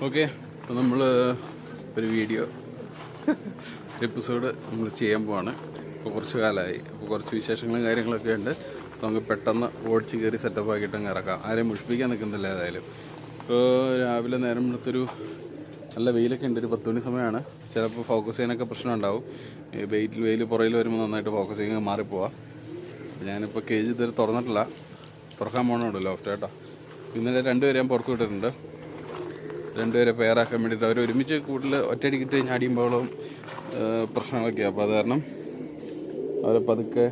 Okay, അപ്പോൾ നമ്മൾ ഒരു വീഡിയോ എപ്പിസോഡ് നമ്മൾ ചെയ്യാൻ പോവാണ്. ഇപ്പോൾ കുറച്ച് കാലമായി, അപ്പോൾ കുറച്ച് വിശേഷങ്ങളും കാര്യങ്ങളൊക്കെ ഉണ്ട്. നമുക്ക് പെട്ടെന്ന് ഓടിച്ച് കയറി സെറ്റപ്പ് ആക്കിയിട്ട് അങ്ങ് ഇറക്കാം. ആരെയും മുഷിപ്പിക്കാൻ നിൽക്കുന്നില്ല ഏതായാലും. ഇപ്പോൾ രാവിലെ നേരം എടുത്തൊരു നല്ല വെയിലൊക്കെ ഉണ്ട്, ഒരു 10 മണി സമയമാണ്. ചിലപ്പോൾ ഫോക്കസ് ചെയ്യാനൊക്കെ പ്രശ്നം ഉണ്ടാവും. വെയിൽ പുറയിൽ വരുമ്പോൾ നന്നായിട്ട് ഫോക്കസ് ചെയ്യാൻ മാറിപ്പോവാം. ഞാനിപ്പോൾ കേജ് ഇതുവരെ തുറന്നിട്ടില്ല, തുറക്കാൻ പോകണമല്ലോ ലോഫ്റ്റ് കേട്ടോ. ഇന്നലെ 2 പേരെ ഞാൻ പുറത്ത് വിട്ടിട്ടുണ്ട്. 2 പേരെ പെയറാക്കാൻ വേണ്ടിയിട്ട്. അവർ ഒരുമിച്ച് കൂടുതൽ ഒറ്റയടിക്കിട്ട് ഞാടിയുമ്പോഴും പ്രശ്നങ്ങളൊക്കെയാണ്. അപ്പോൾ അത് കാരണം അവരെ പതുക്കെ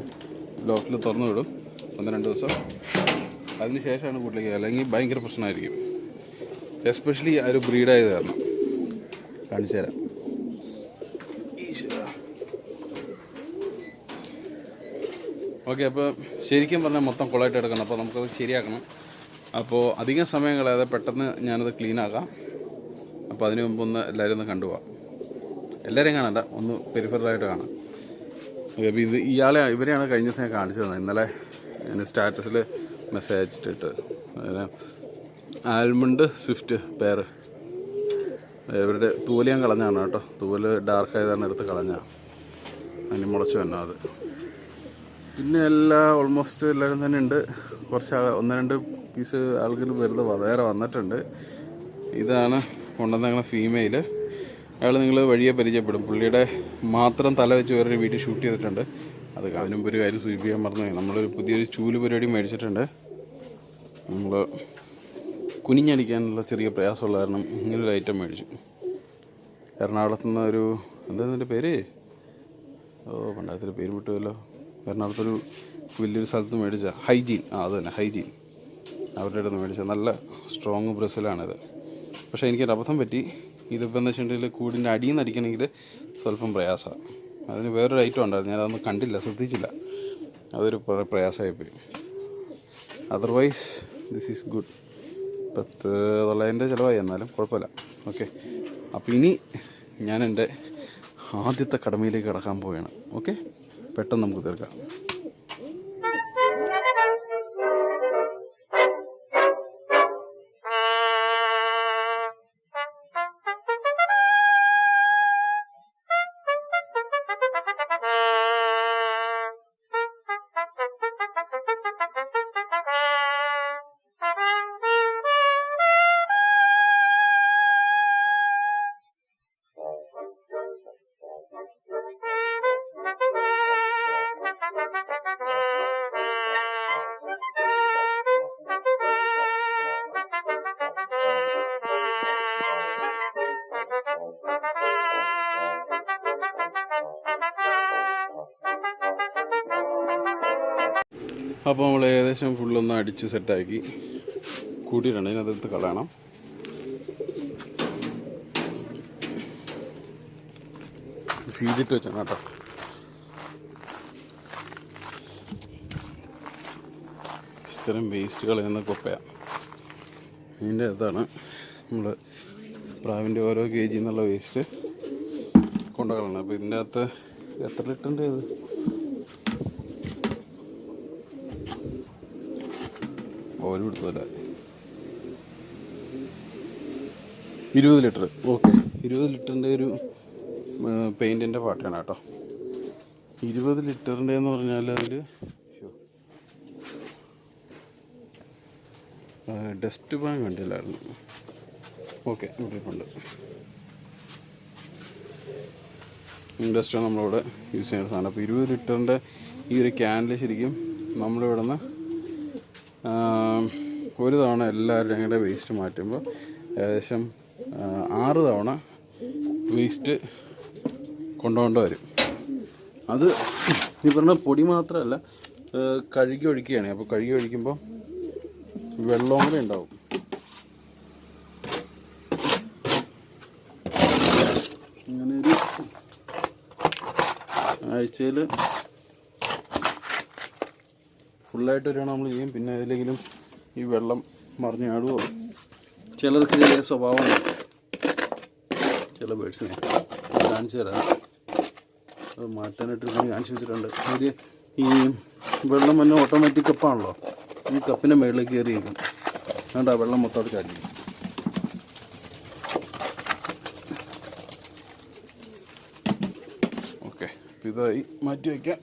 ലോഫ്റ്റിൽ തുറന്നു വിടും 1-2 ദിവസം. അതിന് ശേഷമാണ് കൂട്ടിലേക്ക്, അല്ലെങ്കിൽ ഭയങ്കര പ്രശ്നമായിരിക്കും. എസ്പെഷ്യലി ആ ഒരു ബ്രീഡായത് കാരണം. കാണിച്ചു തരാം. ഓക്കെ, അപ്പോൾ ശരിക്കും പറഞ്ഞാൽ മൊത്തം കൊളായിട്ട് എടുക്കണം. അപ്പോൾ നമുക്കത് ശരിയാക്കണം. അപ്പോൾ അധികം സമയം കളയാതെ പെട്ടെന്ന് ഞാനത് ക്ലീൻ ആക്കാം. അപ്പോൾ അതിന് മുമ്പ് ഒന്ന് എല്ലാവരും ഒന്ന് കണ്ടുപോകാം. എല്ലാവരെയും കാണണ്ട, ഒന്ന് പെരിഫറലായിട്ട് കാണാം. അപ്പോൾ ഇവരെയാണ് കഴിഞ്ഞ ദിവസം ഞാൻ കാണിച്ചു തന്നത്. ഇന്നലെ ഞാൻ സ്റ്റാറ്റസിൽ മെസ്സേജ് അയച്ചിട്ടിട്ട് ആൽമണ്ട് സ്വിഫ്റ്റ് പെയർ. ഇവരുടെ തൂവല് ഞാൻ കളഞ്ഞാണ് കേട്ടോ. തൂവല് ഡാർക്കായതാണ് എടുത്ത് കളഞ്ഞാൽ അതിന് മുളച്ച് വന്നോ അത്. പിന്നെ ഓൾമോസ്റ്റ് എല്ലാവരും തന്നെ ഉണ്ട്. കുറച്ച് 1-2 പീസ് ആൾക്കാർ വെറുതെ വേറെ വന്നിട്ടുണ്ട്. ഇതാണ് കൊണ്ടുവന്ന ഫീമെയിൽ. അയാൾ നിങ്ങൾ വഴിയെ പരിചയപ്പെടും. പുള്ളിയുടെ മാത്രം തല വെച്ച് വേറൊരു വീട്ടിൽ ഷൂട്ട് ചെയ്തിട്ടുണ്ട്. അത് അതിനുമ്പ് ഒരു കാര്യം സൂചിപ്പിക്കാൻ മറന്നുപോയി. നമ്മളൊരു പുതിയൊരു ചൂല് പരിപാടി മേടിച്ചിട്ടുണ്ട്. നമ്മൾ കുനിഞ്ഞടിക്കാനുള്ള ചെറിയ പ്രയാസമുള്ള കാരണം ഇങ്ങനൊരു ഐറ്റം മേടിച്ചു. എറണാകുളത്തു നിന്ന് ഒരു എന്താ പേര്, പണ്ടായത്തിൻ്റെ പേര് വിട്ടുമല്ലോ. എറണാകുളത്തൊരു വലിയൊരു സ്ഥലത്ത് മേടിച്ച ഹൈജീൻ, അത് തന്നെ ഹൈജീൻ, അവരുടെ അടുത്ത് മേടിച്ച നല്ല സ്ട്രോങ് ബ്രസിലാണിത്. പക്ഷേ എനിക്കൊരു അബദ്ധം പറ്റി. ഇതിപ്പോൾ എന്താ വെച്ചിട്ടുണ്ടെങ്കിൽ കൂടിൻ്റെ അടിയിൽ നിന്ന് അടിക്കണമെങ്കിൽ സ്വല്പം പ്രയാസമാണ്. അതിന് വേറൊരു ഐറ്റം ഉണ്ടായിരുന്നു, ഞാനതൊന്നും കണ്ടില്ല, ശ്രദ്ധിച്ചില്ല. അതൊരു പ്രയാസമായിപ്പോയി. Otherwise this is good. 10,900 ചിലവായി, എന്നാലും കുഴപ്പമില്ല. ഓക്കെ, അപ്പോൾ ഇനി ഞാൻ എൻ്റെ ആദ്യത്തെ കടമയിലേക്ക് കടക്കാൻ പോവുകയാണ്. ഓക്കെ, പെട്ടെന്ന് നമുക്ക് തീർക്കാം. അപ്പോൾ നമ്മൾ ഏകദേശം ഫുള്ളൊന്ന് അടിച്ച് സെറ്റാക്കി കൂട്ടിയിട്ടുണ്ട്. ഇതിനകത്ത് കളയണം. ഫീഡിട്ട് വെച്ചാണ് കേട്ടോ. സ്ഥിരം വേസ്റ്റ് കളയുന്ന കൊപ്പയാണ്. ഇതിൻ്റെ അകത്താണ് നമ്മൾ പ്രാവിൻ്റെ ഓരോ KG എന്നുള്ള വേസ്റ്റ് കൊണ്ടുകളയണം. അപ്പോൾ ഇതിൻ്റെ അകത്ത് എത്ര ലിറ്ററിൻ്റെ ഇത്, ഓരോ എടുത്തല്ല 20 ലിറ്റർ. ഓക്കെ, 20 ലിറ്ററിൻ്റെ ഒരു പെയിൻറ്റിൻ്റെ പാട്ടാണ് കേട്ടോ. 20 ലിറ്ററിൻ്റെ എന്ന് പറഞ്ഞാൽ അതിൽ ഡസ്റ്റ് പാൻ കണ്ടില്ലായിരുന്നു. ഓക്കെ, ഇവിടെ ഡസ്റ്റ് നമ്മളിവിടെ യൂസ് ചെയ്യുന്ന സാധനം. അപ്പോൾ 20 ലിറ്ററിൻ്റെ ഈ ഒരു ക്യാനിൽ ശരിക്കും നമ്മളിവിടെ നിന്ന് ഒരു തവണ എല്ലാവരും ഞങ്ങളുടെ വേസ്റ്റ് മാറ്റുമ്പോൾ ഏകദേശം 6 തവണ വേസ്റ്റ് കൊണ്ടുപോകേണ്ടി വരും. അത് ഈ പറഞ്ഞ പൊടി മാത്രമല്ല, കഴുകി ഒഴിക്കുകയാണ്. അപ്പോൾ കഴുകി ഒഴിക്കുമ്പോൾ വെള്ളവും കൂടെ ഉണ്ടാവും. അങ്ങനെയൊരു ആഴ്ചയിൽ ഫുള്ളായിട്ട് വരികയാണ് നമ്മൾ ചെയ്യും. പിന്നെ ഏതിലെങ്കിലും ഈ വെള്ളം മറിഞ്ഞ് ആടുവോ, ചിലർക്ക് ചെറിയ സ്വഭാവമാണ് ചില ബേഡ്സിനെ. കാണിച്ചു തരാം, അത് മാറ്റാനായിട്ട് കാണിച്ചു വെച്ചിട്ടുണ്ട്. ഒരു ഈ വെള്ളം തന്നെ ഓട്ടോമാറ്റിക് കപ്പാണല്ലോ, ഈ കപ്പിൻ്റെ മുകളിലേക്ക് കയറിയിരിക്കും. അതുകൊണ്ട് ആ വെള്ളം മൊത്തം ചാടി. അപ്പോൾ ഇതായി മാറ്റി വയ്ക്കാം,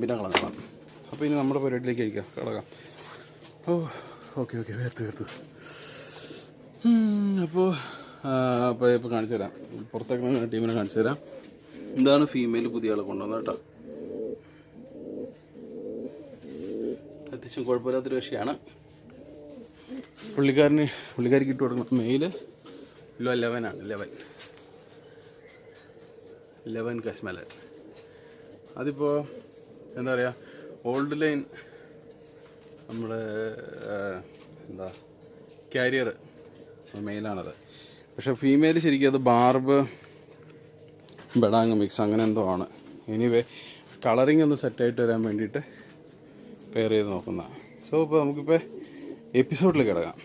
പിന്നെ കളഞ്ഞാം. അപ്പോൾ ഇനി നമ്മുടെ പരിപാടിയിലേക്ക് കഴിക്കാം, കിടക്കാം. ഓ ഓക്കെ വേർത്ത് അപ്പോൾ കാണിച്ചു തരാം, പുറത്തേക്ക് ടീമിനെ കാണിച്ചു തരാം. എന്താണ് ഫീമെയിൽ പുതിയ ആളെ കൊണ്ടുവന്നത് കേട്ടോ. അത്യാവശ്യം കുഴപ്പമില്ലാത്തൊരു വിഷയമാണ്. പുള്ളിക്കാരിക്ക് ഇട്ട് കൊടുക്കുന്നത് മെയിൽ 11 കശ്മലൻ. അതിപ്പോൾ എന്താ പറയുക, ഓൾഡ് ലൈൻ നമ്മുടെ കാരിയർ മെയിലാണത്. പക്ഷേ ഫീമെയിൽ ശരിക്കും അത് ബാർബ് ബെഡാങ് മിക്സ് അങ്ങനെ എന്തോ ആണ്. എനിവേ കളറിങ് ഒന്ന് സെറ്റായിട്ട് വരാൻ വേണ്ടിയിട്ട് പെയർ ചെയ്ത് നോക്കുന്നതാണ്. സോ ഇപ്പോൾ നമുക്കിപ്പോൾ എപ്പിസോഡിലേക്ക് കിടക്കാം.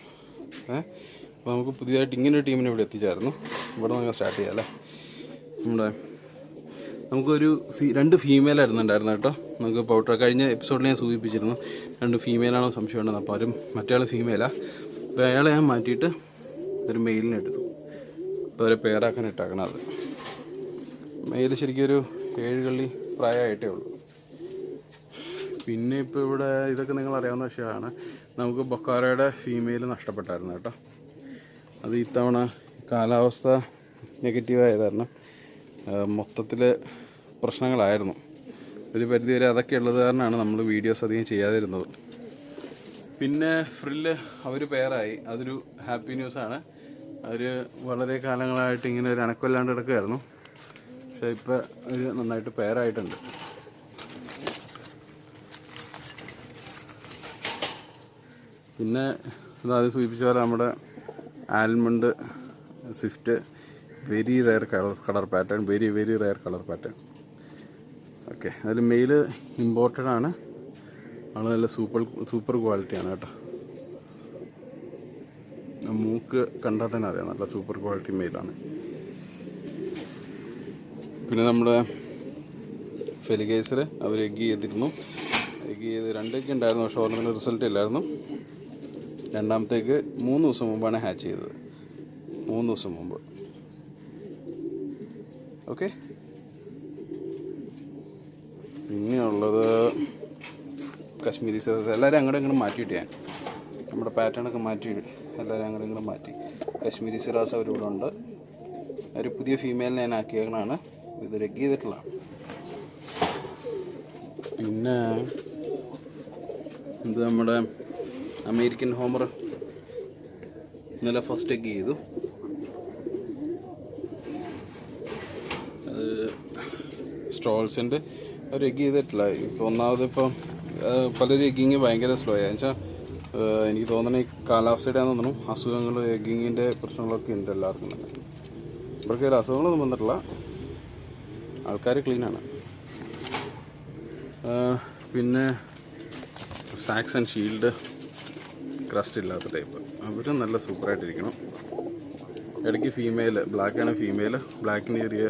അപ്പോൾ നമുക്ക് പുതിയതായിട്ട് ഇങ്ങനെ ഒരു ടീമിനെ ഇവിടെ എത്തിച്ചായിരുന്നു. ഇവിടെ നമുക്ക് സ്റ്റാർട്ട് ചെയ്യാം അല്ലേ. നമുക്കൊരു 2 ഫീമെയിലായിരുന്നു ഉണ്ടായിരുന്നു കേട്ടോ. നമുക്ക് പൗഡർ കഴിഞ്ഞ എപ്പിസോഡിൽ ഞാൻ സൂചിപ്പിച്ചിരുന്നു 2 ഫീമെയിലാണോ സംശയം ഉണ്ടെന്ന്. അപ്പോൾ ആരും മറ്റേ ആൾ ഫീമെയിലാണ്. അപ്പോൾ അയാളെ ഞാൻ മാറ്റിയിട്ട് ഒരു മെയിലിനെ എടുത്തു. അപ്പോൾ അവരെ പെയറാക്കാൻ ഇട്ടാക്കണം. അത് മെയിൽ ശരിക്കും ഒരു 7 കള്ളി പ്രായമായിട്ടേ ഉള്ളൂ. പിന്നെ ഇപ്പോൾ ഇവിടെ ഇതൊക്കെ നിങ്ങൾ അറിയാവുന്ന വിഷയമാണ്. നമുക്ക് ബൊക്കാറയുടെ ഫീമെയിൽ നഷ്ടപ്പെട്ടായിരുന്നു കേട്ടോ. അത് ഇത്തവണ കാലാവസ്ഥ നെഗറ്റീവായത് കാരണം മൊത്തത്തിൽ പ്രശ്നങ്ങളായിരുന്നു. ഒരു പരിധിവരെ അതൊക്കെ ഉള്ളത് കാരണമാണ് നമ്മൾ വീഡിയോസ് അധികം ചെയ്യാതിരുന്നത്. പിന്നെ ഫ്രില്ല് അവർ പെയറായി, അതൊരു ഹാപ്പി ന്യൂസാണ്. അവർ വളരെ കാലങ്ങളായിട്ട് ഇങ്ങനെ ഒരു അനക്കമില്ലാണ്ട് കിടക്കുമായിരുന്നു. പക്ഷേ ഇപ്പോൾ അവർ നന്നായിട്ട് പെയറായിട്ടുണ്ട്. പിന്നെ അതാദ്യം സൂചിപ്പിച്ച പോലെ നമ്മുടെ almond Swift very rare colour pattern, very rare colour pattern. Okay, അതിൽ മെയിൽ ഇമ്പോർട്ടഡ് ആണ്. ആണ് നല്ല സൂപ്പർ ക്വാളിറ്റിയാണ് കേട്ടോ. മൂക്ക് കണ്ടാൽ തന്നെ അറിയാം, നല്ല സൂപ്പർ ക്വാളിറ്റി മെയിലാണ്. പിന്നെ നമ്മുടെ ഫെലിഗേസർ അവർ എഗ് ചെയ്തിരുന്നു. എഗ് ചെയ്ത് 2 എഗ് ഉണ്ടായിരുന്നു, പക്ഷേ ഒരെണ്ണത്തിന് റിസൾട്ട് ഇല്ലായിരുന്നു. രണ്ടാമത്തേക്ക് 3 ദിവസം മുമ്പാണ് ഹാച്ച് ചെയ്തത്, 3 ദിവസം മുമ്പ്. ഓക്കെ, പിന്നെയുള്ളത് കശ്മീരി സിറാസ്. എല്ലാവരും അങ്ങോട്ടും ഇങ്ങോട്ട് മാറ്റിയിട്ട് ഞാൻ നമ്മുടെ പാറ്റേണൊക്കെ മാറ്റി, എല്ലാവരും അങ്ങോട്ടും ഇങ്ങോട്ട് മാറ്റി. കശ്മീരി സിറാസ് അവരിവിടെ ഉണ്ട്. ഒരു പുതിയ ഫീമെയിലിനെ ഞാൻ ആക്കിയേക്കണതാണ്. ഇത് എഗ് ചെയ്തിട്ടുള്ളതാണ്. പിന്നെ ഇത് നമ്മുടെ അമേരിക്കൻ ഹോമർ ഇന്നലെ ഫസ്റ്റ് എഗ് ചെയ്തു. അത് സ്ട്രോൾസിൻ്റെ ഒരു എഗ് ചെയ്തിട്ടില്ല. ഇപ്പോൾ ഒന്നാമത് ഇപ്പം പലരും എഗ്ഗിങ് ഭയങ്കര സ്ലോ ആയി. വെച്ചാൽ എനിക്ക് തോന്നുന്നത് ഈ കാലാവസ്ഥയുടെ ആണെന്ന് തോന്നുന്നു, അസുഖങ്ങൾ എഗ്ഗിങ്ങിൻ്റെ പ്രശ്നങ്ങളൊക്കെ ഉണ്ട് എല്ലാവർക്കും തന്നെ. ഇവർക്ക് അസുഖങ്ങളൊന്നും വന്നിട്ടില്ല, ആൾക്കാർ ക്ലീനാണ്. പിന്നെ സാക്സ് ആൻഡ് ഷീൽഡ് ക്രസ്റ്റ് ഇല്ലാത്ത ടൈപ്പ്, അവരും നല്ല സൂപ്പറായിട്ടിരിക്കണം. ഇടയ്ക്ക് ഫീമെയിൽ ബ്ലാക്കാണ് ഫീമെയിൽ. ബ്ലാക്കിന് ചെറിയ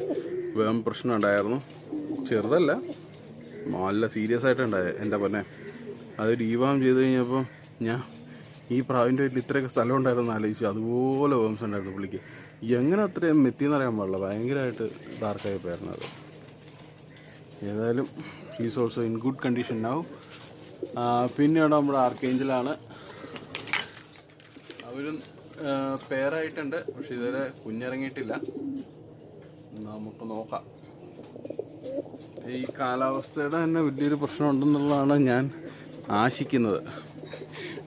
വേം പ്രശ്നം ഉണ്ടായിരുന്നു, ചെറുതല്ല, നല്ല സീരിയസ് ആയിട്ടുണ്ടായത്. എൻ്റെ പൊന്നെ, അത് ഡീവാം ചെയ്ത് കഴിഞ്ഞപ്പോൾ ഞാൻ ഈ പ്രാവിൻ്റെ വീട്ടിൽ ഇത്രയൊക്കെ സ്ഥലം ഉണ്ടായിരുന്നു ആലോചിച്ചു. അതുപോലെ വേംസ് ഉണ്ടായിരുന്നു പുള്ളിക്ക്. എങ്ങനെ അത്രയും മെത്തിയെന്ന് അറിയാൻ പാടില്ല, ഭയങ്കരമായിട്ട് ഡാർക്കായി പോയിരുന്നു അത്. ഏതായാലും she's also in good condition ആവും. പിന്നെയാണ് നമ്മുടെ ആർക്കേഞ്ചലാണ്. അവരും പെയറായിട്ടുണ്ട്, പക്ഷെ ഇതുവരെ കുഞ്ഞിറങ്ങിയിട്ടില്ല. നമുക്ക് നോക്കാം. ഈ കാലാവസ്ഥയുടെ തന്നെ വലിയൊരു പ്രശ്നം ഉണ്ടെന്നുള്ളതാണ് ഞാൻ ആശിക്കുന്നത്.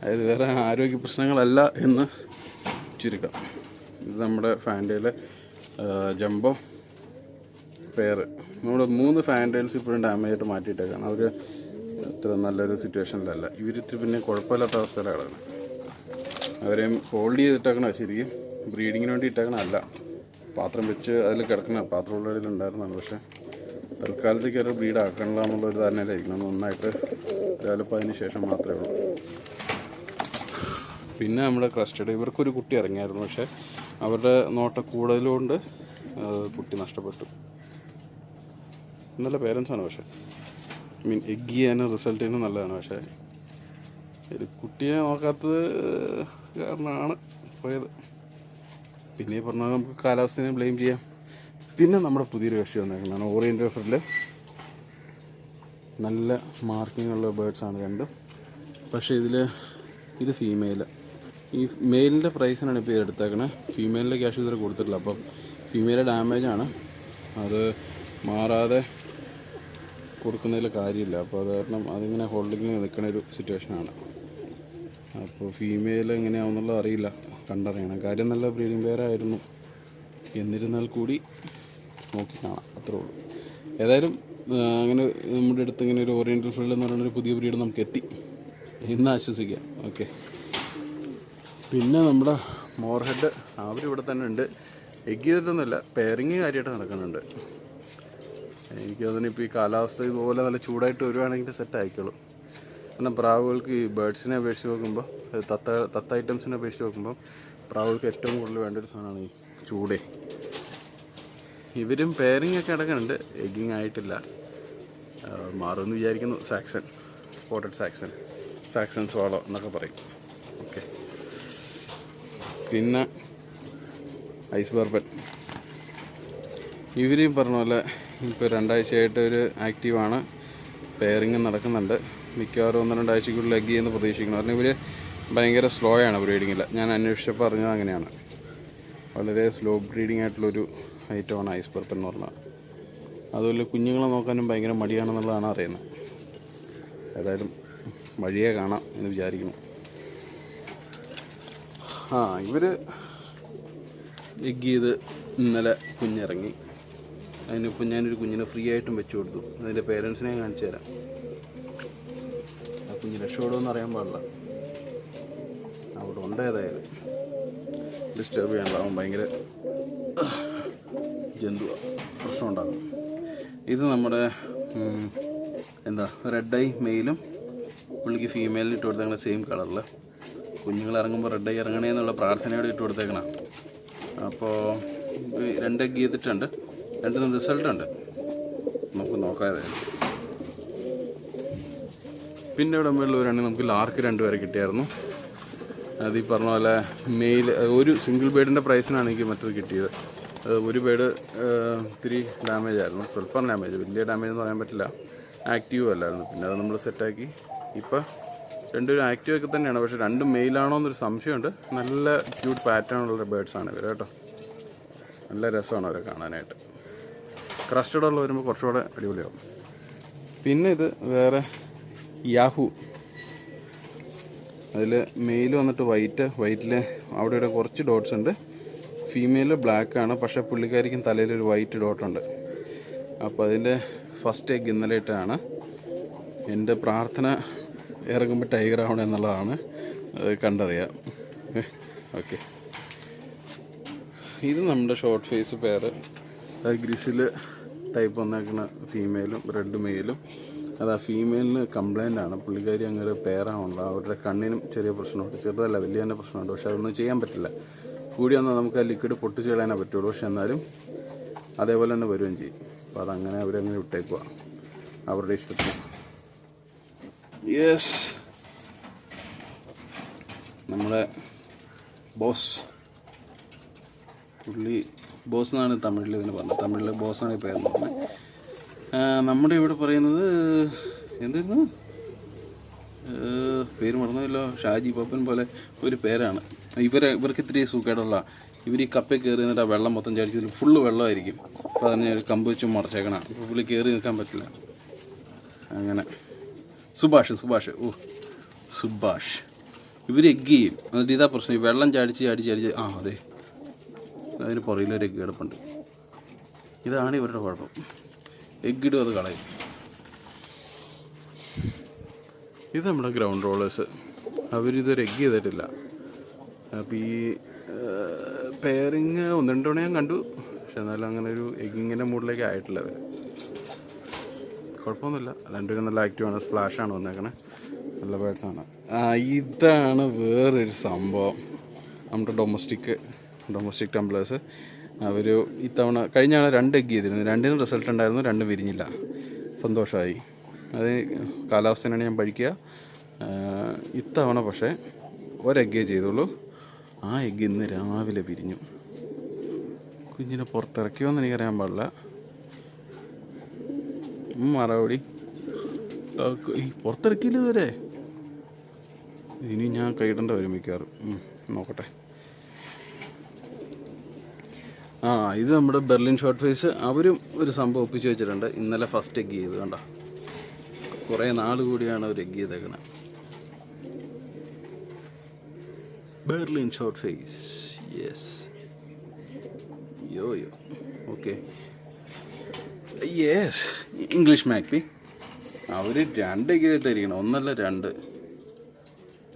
അതായത് വേറെ ആരോഗ്യ പ്രശ്നങ്ങളല്ല എന്ന് ചുരുക്കം. ഇത് നമ്മുടെ ഫാൻറ്റയിലെ ജംബോ പെയർ. നമ്മുടെ 3 ഫാൻറ്റയിൽസ് ഇപ്പോഴും ഡാമേജ് ആയിട്ട് മാറ്റിയിട്ടേക്കാണ്. അവർ അത്ര നല്ലൊരു സിറ്റുവേഷനിലല്ല. ഇവരിത്തിരി പിന്നെ കുഴപ്പമില്ലാത്ത അവസ്ഥയിലാണ്. അവരെയും ഹോൾഡ് ചെയ്തിട്ടേക്കണം, ശരിക്കും ബ്രീഡിങ്ങിന് വേണ്ടി ഇട്ടേക്കണമല്ല. പാത്രം വെച്ച് അതിൽ കിടക്കണ പാത്രമുള്ളതിൽ ഉണ്ടായിരുന്നതാണ്. പക്ഷേ തൽക്കാലത്തേക്ക് ഒരു ബ്രീഡ് ആക്കണില്ല എന്നുള്ളൊരു ധാരണയിലായിരിക്കണം. നന്നായിട്ട് ഡെവലപ്പ് ആയതിനു ശേഷം മാത്രമേ ഉള്ളൂ. പിന്നെ നമ്മുടെ ക്രസ്റ്റഡ്, ഇവർക്കൊരു കുട്ടി ഇറങ്ങിയായിരുന്നു, പക്ഷേ അവരുടെ നോട്ട കൂടുതലുകൊണ്ട് കുട്ടി നഷ്ടപ്പെട്ടു. നല്ല പേരൻസാണ്, പക്ഷേ എഗ് ചെയ്യാനും റിസൾട്ട് ചെയ്യാനും നല്ലതാണ്. പക്ഷേ ഒരു കുട്ടിയെ നോക്കാത്തത് കാരണമാണ് പോയത്. പിന്നെ ഈ പറഞ്ഞാൽ നമുക്ക് കാലാവസ്ഥയെ ബ്ലെയിം ചെയ്യാം. പിന്നെ നമ്മുടെ പുതിയൊരു കക്ഷി വന്നേക്കുന്നതാണ് ഓറിയൻ്റൽ ഫ്രിൽ. നല്ല മാർക്കിംഗ് ഉള്ള ബേർഡ്സാണ് രണ്ടും. പക്ഷേ ഇത് ഫീമെയിൽ. ഈ മെയിലിൻ്റെ പ്രൈസിനാണ് ഇപ്പോൾ ഇത് എടുത്തേക്കണേ. ഫീമെയിലിൻ്റെ ക്യാഷ് ഇതുവരെ കൊടുത്തിട്ടില്ല. അപ്പം ഫീമെയിലെ ഡാമേജാണ്, അത് മാറാതെ കൊടുക്കുന്നതിൽ കാര്യമില്ല. അപ്പോൾ അത് കാരണം അതിങ്ങനെ ഹോൾഡിങ്ങിൽ നിൽക്കുന്ന ഒരു സിറ്റുവേഷനാണ്. അപ്പോൾ ഫീമെയിൽ എങ്ങനെയാണെന്നുള്ളത് അറിയില്ല, കണ്ടറിയണം. കാര്യം നല്ല ബ്രീഡിംഗ് പെയറായിരുന്നു, എന്നിരുന്നാൽ കൂടി നോക്കി കാണാം, അത്രേ ഉള്ളൂ. ഏതായാലും അങ്ങനെ നമ്മുടെ അടുത്ത് ഇങ്ങനെ ഒരു ഓറിയൻ്റൽ ഫ്രിൽ എന്ന് പറയുന്നൊരു പുതിയ ബ്രീഡ് നമുക്ക് എത്തി, ഇന്ന് ആശ്വസിക്കാം. ഓക്കെ. പിന്നെ നമ്മുടെ മോർഹെഡ് അവരിവിടെ തന്നെ ഉണ്ട്. എഗ് ചെയ്തിട്ടൊന്നുമില്ല, പെയറിങ് കാര്യമായിട്ട് നടക്കുന്നുണ്ട്. എനിക്ക് തോന്നുന്നു ഇപ്പോൾ ഈ കാലാവസ്ഥ ഇതുപോലെ നല്ല ചൂടായിട്ട് വരുവാണെങ്കിൽ സെറ്റ് ആയിക്കോളും. കാരണം പ്രാവുകൾക്ക് ഈ ബേഡ്സിനെ അപേക്ഷിച്ച് നോക്കുമ്പോൾ, തത്ത ഐറ്റംസിനെ അപേക്ഷിച്ച് നോക്കുമ്പോൾ പ്രാവുകൾക്ക് ഏറ്റവും കൂടുതൽ വേണ്ട ഒരു സാധനമാണ് ഈ ചൂടേ. ഇവരും പെയറിങ് ഒക്കെ നടക്കുന്നുണ്ട്, എഗ്ഗിങ് ആയിട്ടില്ല. മാറുമെന്ന് വിചാരിക്കുന്നു. സാക്സൺ, സ്പോട്ടഡ് സാക്സൺ സ്വാളോ എന്നൊക്കെ പറയും. ഓക്കെ. പിന്നെ ഐസ് ബർബൻ, ഇവരും പറഞ്ഞ പോലെ ഇപ്പോൾ 2 ആഴ്ചയായിട്ട് ഒരു ആക്റ്റീവാണ്, പെയറിങ് നടക്കുന്നുണ്ട്. മിക്കവാറും 1-2 ആഴ്ചയ്ക്കുള്ളിൽ എഗ് ചെയ്യുമെന്ന് പ്രതീക്ഷിക്കുന്നു. കാരണം ഇവർ ഭയങ്കര സ്ലോ ആണ് ബ്രീഡിങ്ങിൽ. ഞാൻ അന്വേഷിച്ചപ്പോൾ പറഞ്ഞത് അങ്ങനെയാണ്, വളരെ സ്ലോ ബ്രീഡിങ് ആയിട്ടുള്ളൊരു ഐറ്റമാണ് ഐസ് ബർബൻ എന്ന് പറഞ്ഞാൽ. അതുപോലെ കുഞ്ഞുങ്ങളെ നോക്കാനും ഭയങ്കര മടിയാണെന്നുള്ളതാണ് അറിയുന്നത്. ഏതായാലും വഴിയെ കാണാം എന്ന് വിചാരിക്കുന്നു. ഇവർ എഗ് ചെയ്ത് ഇന്നലെ കുഞ്ഞിറങ്ങി. അതിനിപ്പോൾ ഞാനൊരു കുഞ്ഞിനെ ഫ്രീ ആയിട്ടും വെച്ച് കൊടുത്തു. അതിൻ്റെ പേരൻസിനെ കാണിച്ചു തരാം. ആ കുഞ്ഞ് രക്ഷപ്പെടുമെന്ന് അറിയാൻ പാടില്ല, അവിടെ ഉണ്ട്. ഏതായാലും ഡിസ്റ്റർബ് ചെയ്യാനുള്ള, അവൻ ഭയങ്കര ജന്തുവാണ്, പ്രശ്നം ഉണ്ടാകും. ഇത് നമ്മുടെ റെഡ് ഐ മെയിലും പുള്ളിക്ക് ഫീമെയിലിന് ഇട്ട് കൊടുത്തേക്കണ സെയിം കളറിൽ. കുഞ്ഞുങ്ങൾ ഇറങ്ങുമ്പോൾ റെഡ് ഐ ഇറങ്ങണേ എന്നുള്ള പ്രാർത്ഥനയോടെ ഇട്ട് കൊടുത്തേക്കണം. അപ്പോൾ 2 എഗ് ചെയ്തിട്ടുണ്ട്, 2 റിസൾട്ടുണ്ട്. നമുക്ക് നോക്കാതെ. പിന്നെ ഇവിടെ മുകളിൽ വരികയാണെങ്കിൽ നമുക്ക് ലാർക്ക് 2 പേരെ കിട്ടിയായിരുന്നു. അത് ഈ പറഞ്ഞ പോലെ മെയിൽ ഒരു സിംഗിൾ ബേഡിൻ്റെ പ്രൈസിനാണ് എനിക്ക് മറ്റത് കിട്ടിയത്. ഒരു ബേഡ് ഇത്തിരി ഡാമേജ് ആയിരുന്നു, സ്വല്പം ഡാമേജ്, വലിയ ഡാമേജ് എന്ന് പറയാൻ പറ്റില്ല. ആക്റ്റീവും അല്ലായിരുന്നു. പിന്നെ അത് നമ്മൾ സെറ്റാക്കി. ഇപ്പോൾ 2 ആക്റ്റീവൊക്കെ തന്നെയാണ്, പക്ഷേ 2 മെയിലാണോ എന്നൊരു സംശയമുണ്ട്. നല്ല ക്യൂട്ട് പാറ്റേണുള്ള ബേഡ്സാണ് ഇവർ കേട്ടോ. നല്ല രസമാണ് അവരെ കാണാനായിട്ട്. ക്രസ്റ്റഡുള്ള വരുമ്പോൾ കുറച്ചുകൂടെ അടിപൊളിയാവും. പിന്നെ ഇത് വേറെ യാഹു, അതിൽ മെയിൽ വന്നിട്ട് വൈറ്റിൽ അവിടെ ഇവിടെ കുറച്ച് ഡോട്ട്സ് ഉണ്ട്. ഫീമെയിൽ ബ്ലാക്കാണ്, പക്ഷേ പുള്ളിക്കാരിക്കും തലയിലൊരു വൈറ്റ് ഡോട്ടുണ്ട്. അപ്പോൾ അതിൻ്റെ ഫസ്റ്റ് എഗ് ഇന്നലെ ഇട്ടാണ്. എൻ്റെ പ്രാർത്ഥന ഇറങ്ങുമ്പോൾ ടൈഗർ ആവണം എന്നുള്ളതാണ്, കണ്ടറിയാം. ഓക്കെ. ഇത് നമ്മുടെ ഷോർട്ട് ഫേസ് പെയർ, ഗ്രിസിൽ ടൈപ്പ് വന്നേക്കുന്ന ഫീമെയിലും റെഡ് മെയിലും. അത് ആ ഫീമെയിലിന് കംപ്ലൈൻ്റ് ആണ്, പുള്ളിക്കാരി അങ്ങനെ പെയറാണല്ലോ. അവരുടെ കണ്ണിനും ചെറിയ പ്രശ്നമുണ്ട്, ചെറുതല്ല വലിയ തന്നെ പ്രശ്നമുണ്ട്. പക്ഷെ അതൊന്നും ചെയ്യാൻ പറ്റില്ല. കൂടി വന്നാൽ നമുക്ക് ആ ലിക്വിഡ് പൊട്ടിച്ച് കളയാനേ പറ്റുള്ളൂ. പക്ഷെ എന്നാലും അതേപോലെ തന്നെ വരികയും ചെയ്യും. അപ്പോൾ അതങ്ങനെ അവരങ്ങനെ വിട്ടേക്കുക അവരുടെ ഇഷ്ടത്തിന്. യെസ്, നമ്മുടെ ബോസ്, പുള്ളി ബോസ് എന്നാണ് തമിഴിൽ ഇതിന് പറഞ്ഞത്. തമിഴിൽ ബോസാണ് ഈ പേര് പറഞ്ഞത്. നമ്മുടെ ഇവിടെ പറയുന്നത് എന്തായിരുന്നു പേര് മറന്നല്ലോ, ഷാജി പപ്പൻ പോലെ ഒരു പേരാണ്. ഇവർക്ക് ഇത്തിരി സുഖേടുള്ള, ഇവർ ഈ കപ്പയിൽ കയറി നിന്നിട്ട് ആ വെള്ളം മൊത്തം ചടിച്ചതിൽ ഫുള്ള് വെള്ളമായിരിക്കും. അപ്പോൾ അതിനെ ഒരു കമ്പ് വെച്ച് മുടച്ചേക്കണം. അപ്പോൾ പുള്ളി കയറി നിൽക്കാൻ പറ്റില്ല. അങ്ങനെ സുഭാഷ് ഇവർ എഗ് ചെയ്യും. എന്നിട്ട് ഇതാ പ്രശ്നം, ഈ വെള്ളം ചടിച്ച് അതെ അതിന് പുറകിലൊരു എഗ് കിടപ്പുണ്ട്. ഇതാണ് ഇവരുടെ കുഴപ്പം. എഗ്ഗിടും അത് കളയും. ഇത് നമ്മുടെ ഗ്രൗണ്ട് റോളേഴ്സ്, അവരിതൊരു എഗ് ചെയ്തിട്ടില്ല. അപ്പോൾ ഈ പെയറിങ് 1-2 തവണ ഞാൻ കണ്ടു, പക്ഷെ എന്നാലും അങ്ങനെ ഒരു എഗ്ഗിങ്ങിൻ്റെ മൂഡിലേക്ക് ആയിട്ടില്ല അവർ. കുഴപ്പമൊന്നുമില്ല, 2 നല്ല ആക്റ്റീവാണ്. സ്പ്ലാഷാണ് വന്നേക്കണേ, നല്ല ബേഡ്സാണ്. ഇതാണ് വേറൊരു സംഭവം, നമ്മുടെ ഡൊമസ്റ്റിക് ടംബ്ലേഴ്സ്. അവർ ഇത്തവണ കഴിഞ്ഞ 2 എഗ് ചെയ്തിരുന്നു. 2 റിസൾട്ട് ഉണ്ടായിരുന്നു, 2 വിരിഞ്ഞില്ല. സന്തോഷമായി. അത് കാലാവസ്ഥയാണ് ഞാൻ പഠിക്കുക. ഇത്തവണ പക്ഷേ 1 എഗ്ഗേ ചെയ്തുള്ളൂ. ആ എഗ്ഗ് ഇന്ന് രാവിലെ വിരിഞ്ഞു. കുഞ്ഞിനെ പുറത്തിറക്കിയോന്ന് എനിക്കറിയാൻ പാടില്ല. മറവടി ഈ പുറത്തിറക്കിയില്ല ഇതുവരെ. ഇനി ഞാൻ കൈയിടേണ്ട വരും മിക്കവാറും. നോക്കട്ടെ. ഇത് നമ്മുടെ ബെർലിൻ ഷോർട്ട് ഫേസ്. അവരും ഒരു സംഭവം ഒപ്പിച്ച് വെച്ചിട്ടുണ്ട്. ഇന്നലെ ഫസ്റ്റ് എഗ് ചെയ്ത് കണ്ട. കുറേ നാൾ കൂടിയാണ് അവർ എഗ് ചെയ്തേക്കണേ. Berlin short face. യെസ്. യോ ഓക്കെ. യെസ്. English magpie. അവർ 2 എഗ് ചെയ്തിട്ടായിരിക്കണം, 1 അല്ല 2.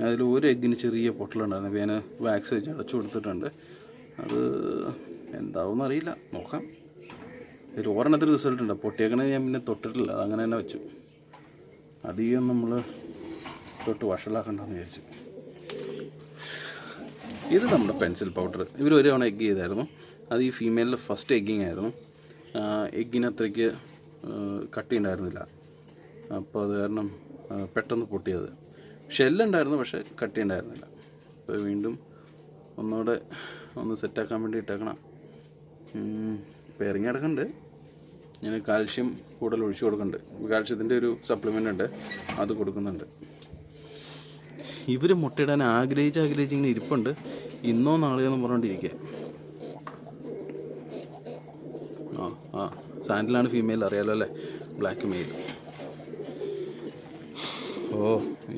അതിൽ ഒരു എഗ്ഗിന് ചെറിയ പൊട്ടലുണ്ടായിരുന്നു. അപ്പോൾ ഞാൻ വാക്സ് വെച്ച് അടച്ചു കൊടുത്തിട്ടുണ്ട്. അത് എന്താവും അറിയില്ല, നോക്കാം. ഇതിൽ ഒരെണ്ണത്തിന് റിസൾട്ട് ഉണ്ട്. പൊട്ടിയേക്കണേ ഞാൻ പിന്നെ തൊട്ടിട്ടില്ല, അതങ്ങനെ തന്നെ വെച്ചു. അധികം നമ്മൾ തൊട്ട് വഷളാക്കണ്ടെന്ന് വിചാരിച്ചു. ഇത് നമ്മുടെ പെൻസിൽ പൗഡർ. ഇവർ ഒരു തവണ എഗ്ഗ് ചെയ്തായിരുന്നു. അത് ഈ ഫീമെയിലിൻ്റെ ഫസ്റ്റ് എഗ്ഗിങ് ആയിരുന്നു. എഗ്ഗിന് അത്രയ്ക്ക് കട്ടി ഉണ്ടായിരുന്നില്ല. അപ്പോൾ അത് കാരണം പെട്ടെന്ന് പൊട്ടിയത്. ഷെല്ലുണ്ടായിരുന്നു, പക്ഷേ കട്ടി ഉണ്ടായിരുന്നില്ല. അപ്പോൾ വീണ്ടും ഒന്നുകൂടെ ഒന്ന് സെറ്റാക്കാൻ വേണ്ടി ഇട്ടേക്കണം. പെയറിങ് കിടക്കുന്നുണ്ട്. ഞാൻ കാൽഷ്യം കൂടുതൽ ഒഴിച്ചു കൊടുക്കുന്നുണ്ട്. കാൽഷ്യത്തിൻ്റെ ഒരു സപ്ലിമെൻ്റ് ഉണ്ട്, അത് കൊടുക്കുന്നുണ്ട്. ഇവർ മുട്ടയിടാൻ ആഗ്രഹിച്ച് ഇങ്ങനെ ഇരിപ്പുണ്ട്. ഇന്നോ നാളെയോ എന്ന് പറഞ്ഞുകൊണ്ടിരിക്കുക. സാൻഡിലാണ് ഫീമെയിൽ, അറിയാലോ അല്ലേ? Black male.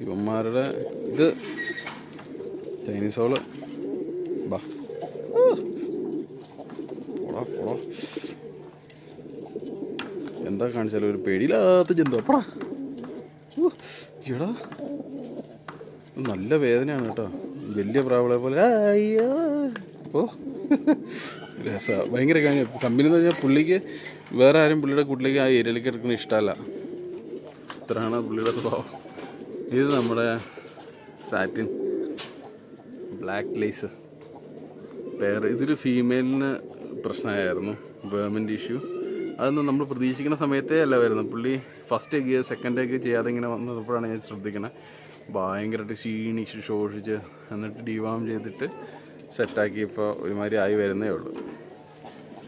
ഇവന്മാരുടെ ഇത് ചൈനീസോള്. ബാ എന്താ കാണിച്ചാലും ഒരു പേടിയില്ലാത്ത ജന്തു. അപ്പടാ എടാ, നല്ല വേദനയാണ് കേട്ടോ. വലിയ പ്രാവളെ പോലെ. അയ്യോ ഭയങ്കര കമ്പനി എന്ന് പറഞ്ഞാൽ പുള്ളിക്ക് വേറെ ആരും പുള്ളിയുടെ കൂട്ടിലേക്ക് ആ ഏരിയയിലേക്ക് എടുക്കുന്ന ഇഷ്ടമല്ല. ഇത്രയാണ് പുള്ളിയുടെ സ്വഭാവം. ഇത് നമ്മുടെ സാറ്റിൻ ബ്ലാക്ക് ലേസ് പെയർ. ഇതൊരു ഫീമെയിലിന് പ്രശ്നമായിരുന്നു, വേർമെൻ്റ് ഇഷ്യൂ. അതൊന്നും നമ്മൾ പ്രതീക്ഷിക്കുന്ന സമയത്തേ അല്ല വരുന്നത്. പുള്ളി ഫസ്റ്റ് എഗ് സെക്കൻഡ് എഗ് ചെയ്യാതെ ഇങ്ങനെ വന്നപ്പോഴാണ് ഞാൻ ശ്രദ്ധിക്കുന്നത്. ഭയങ്കരമായിട്ട് ക്ഷീണിച്ച് ശോഷിച്ച് എന്നിട്ട് ഡിവാം ചെയ്തിട്ട് സെറ്റാക്കിയപ്പോൾ ഒരുമാതിരി ആയി വരുന്നേ ഉള്ളൂ.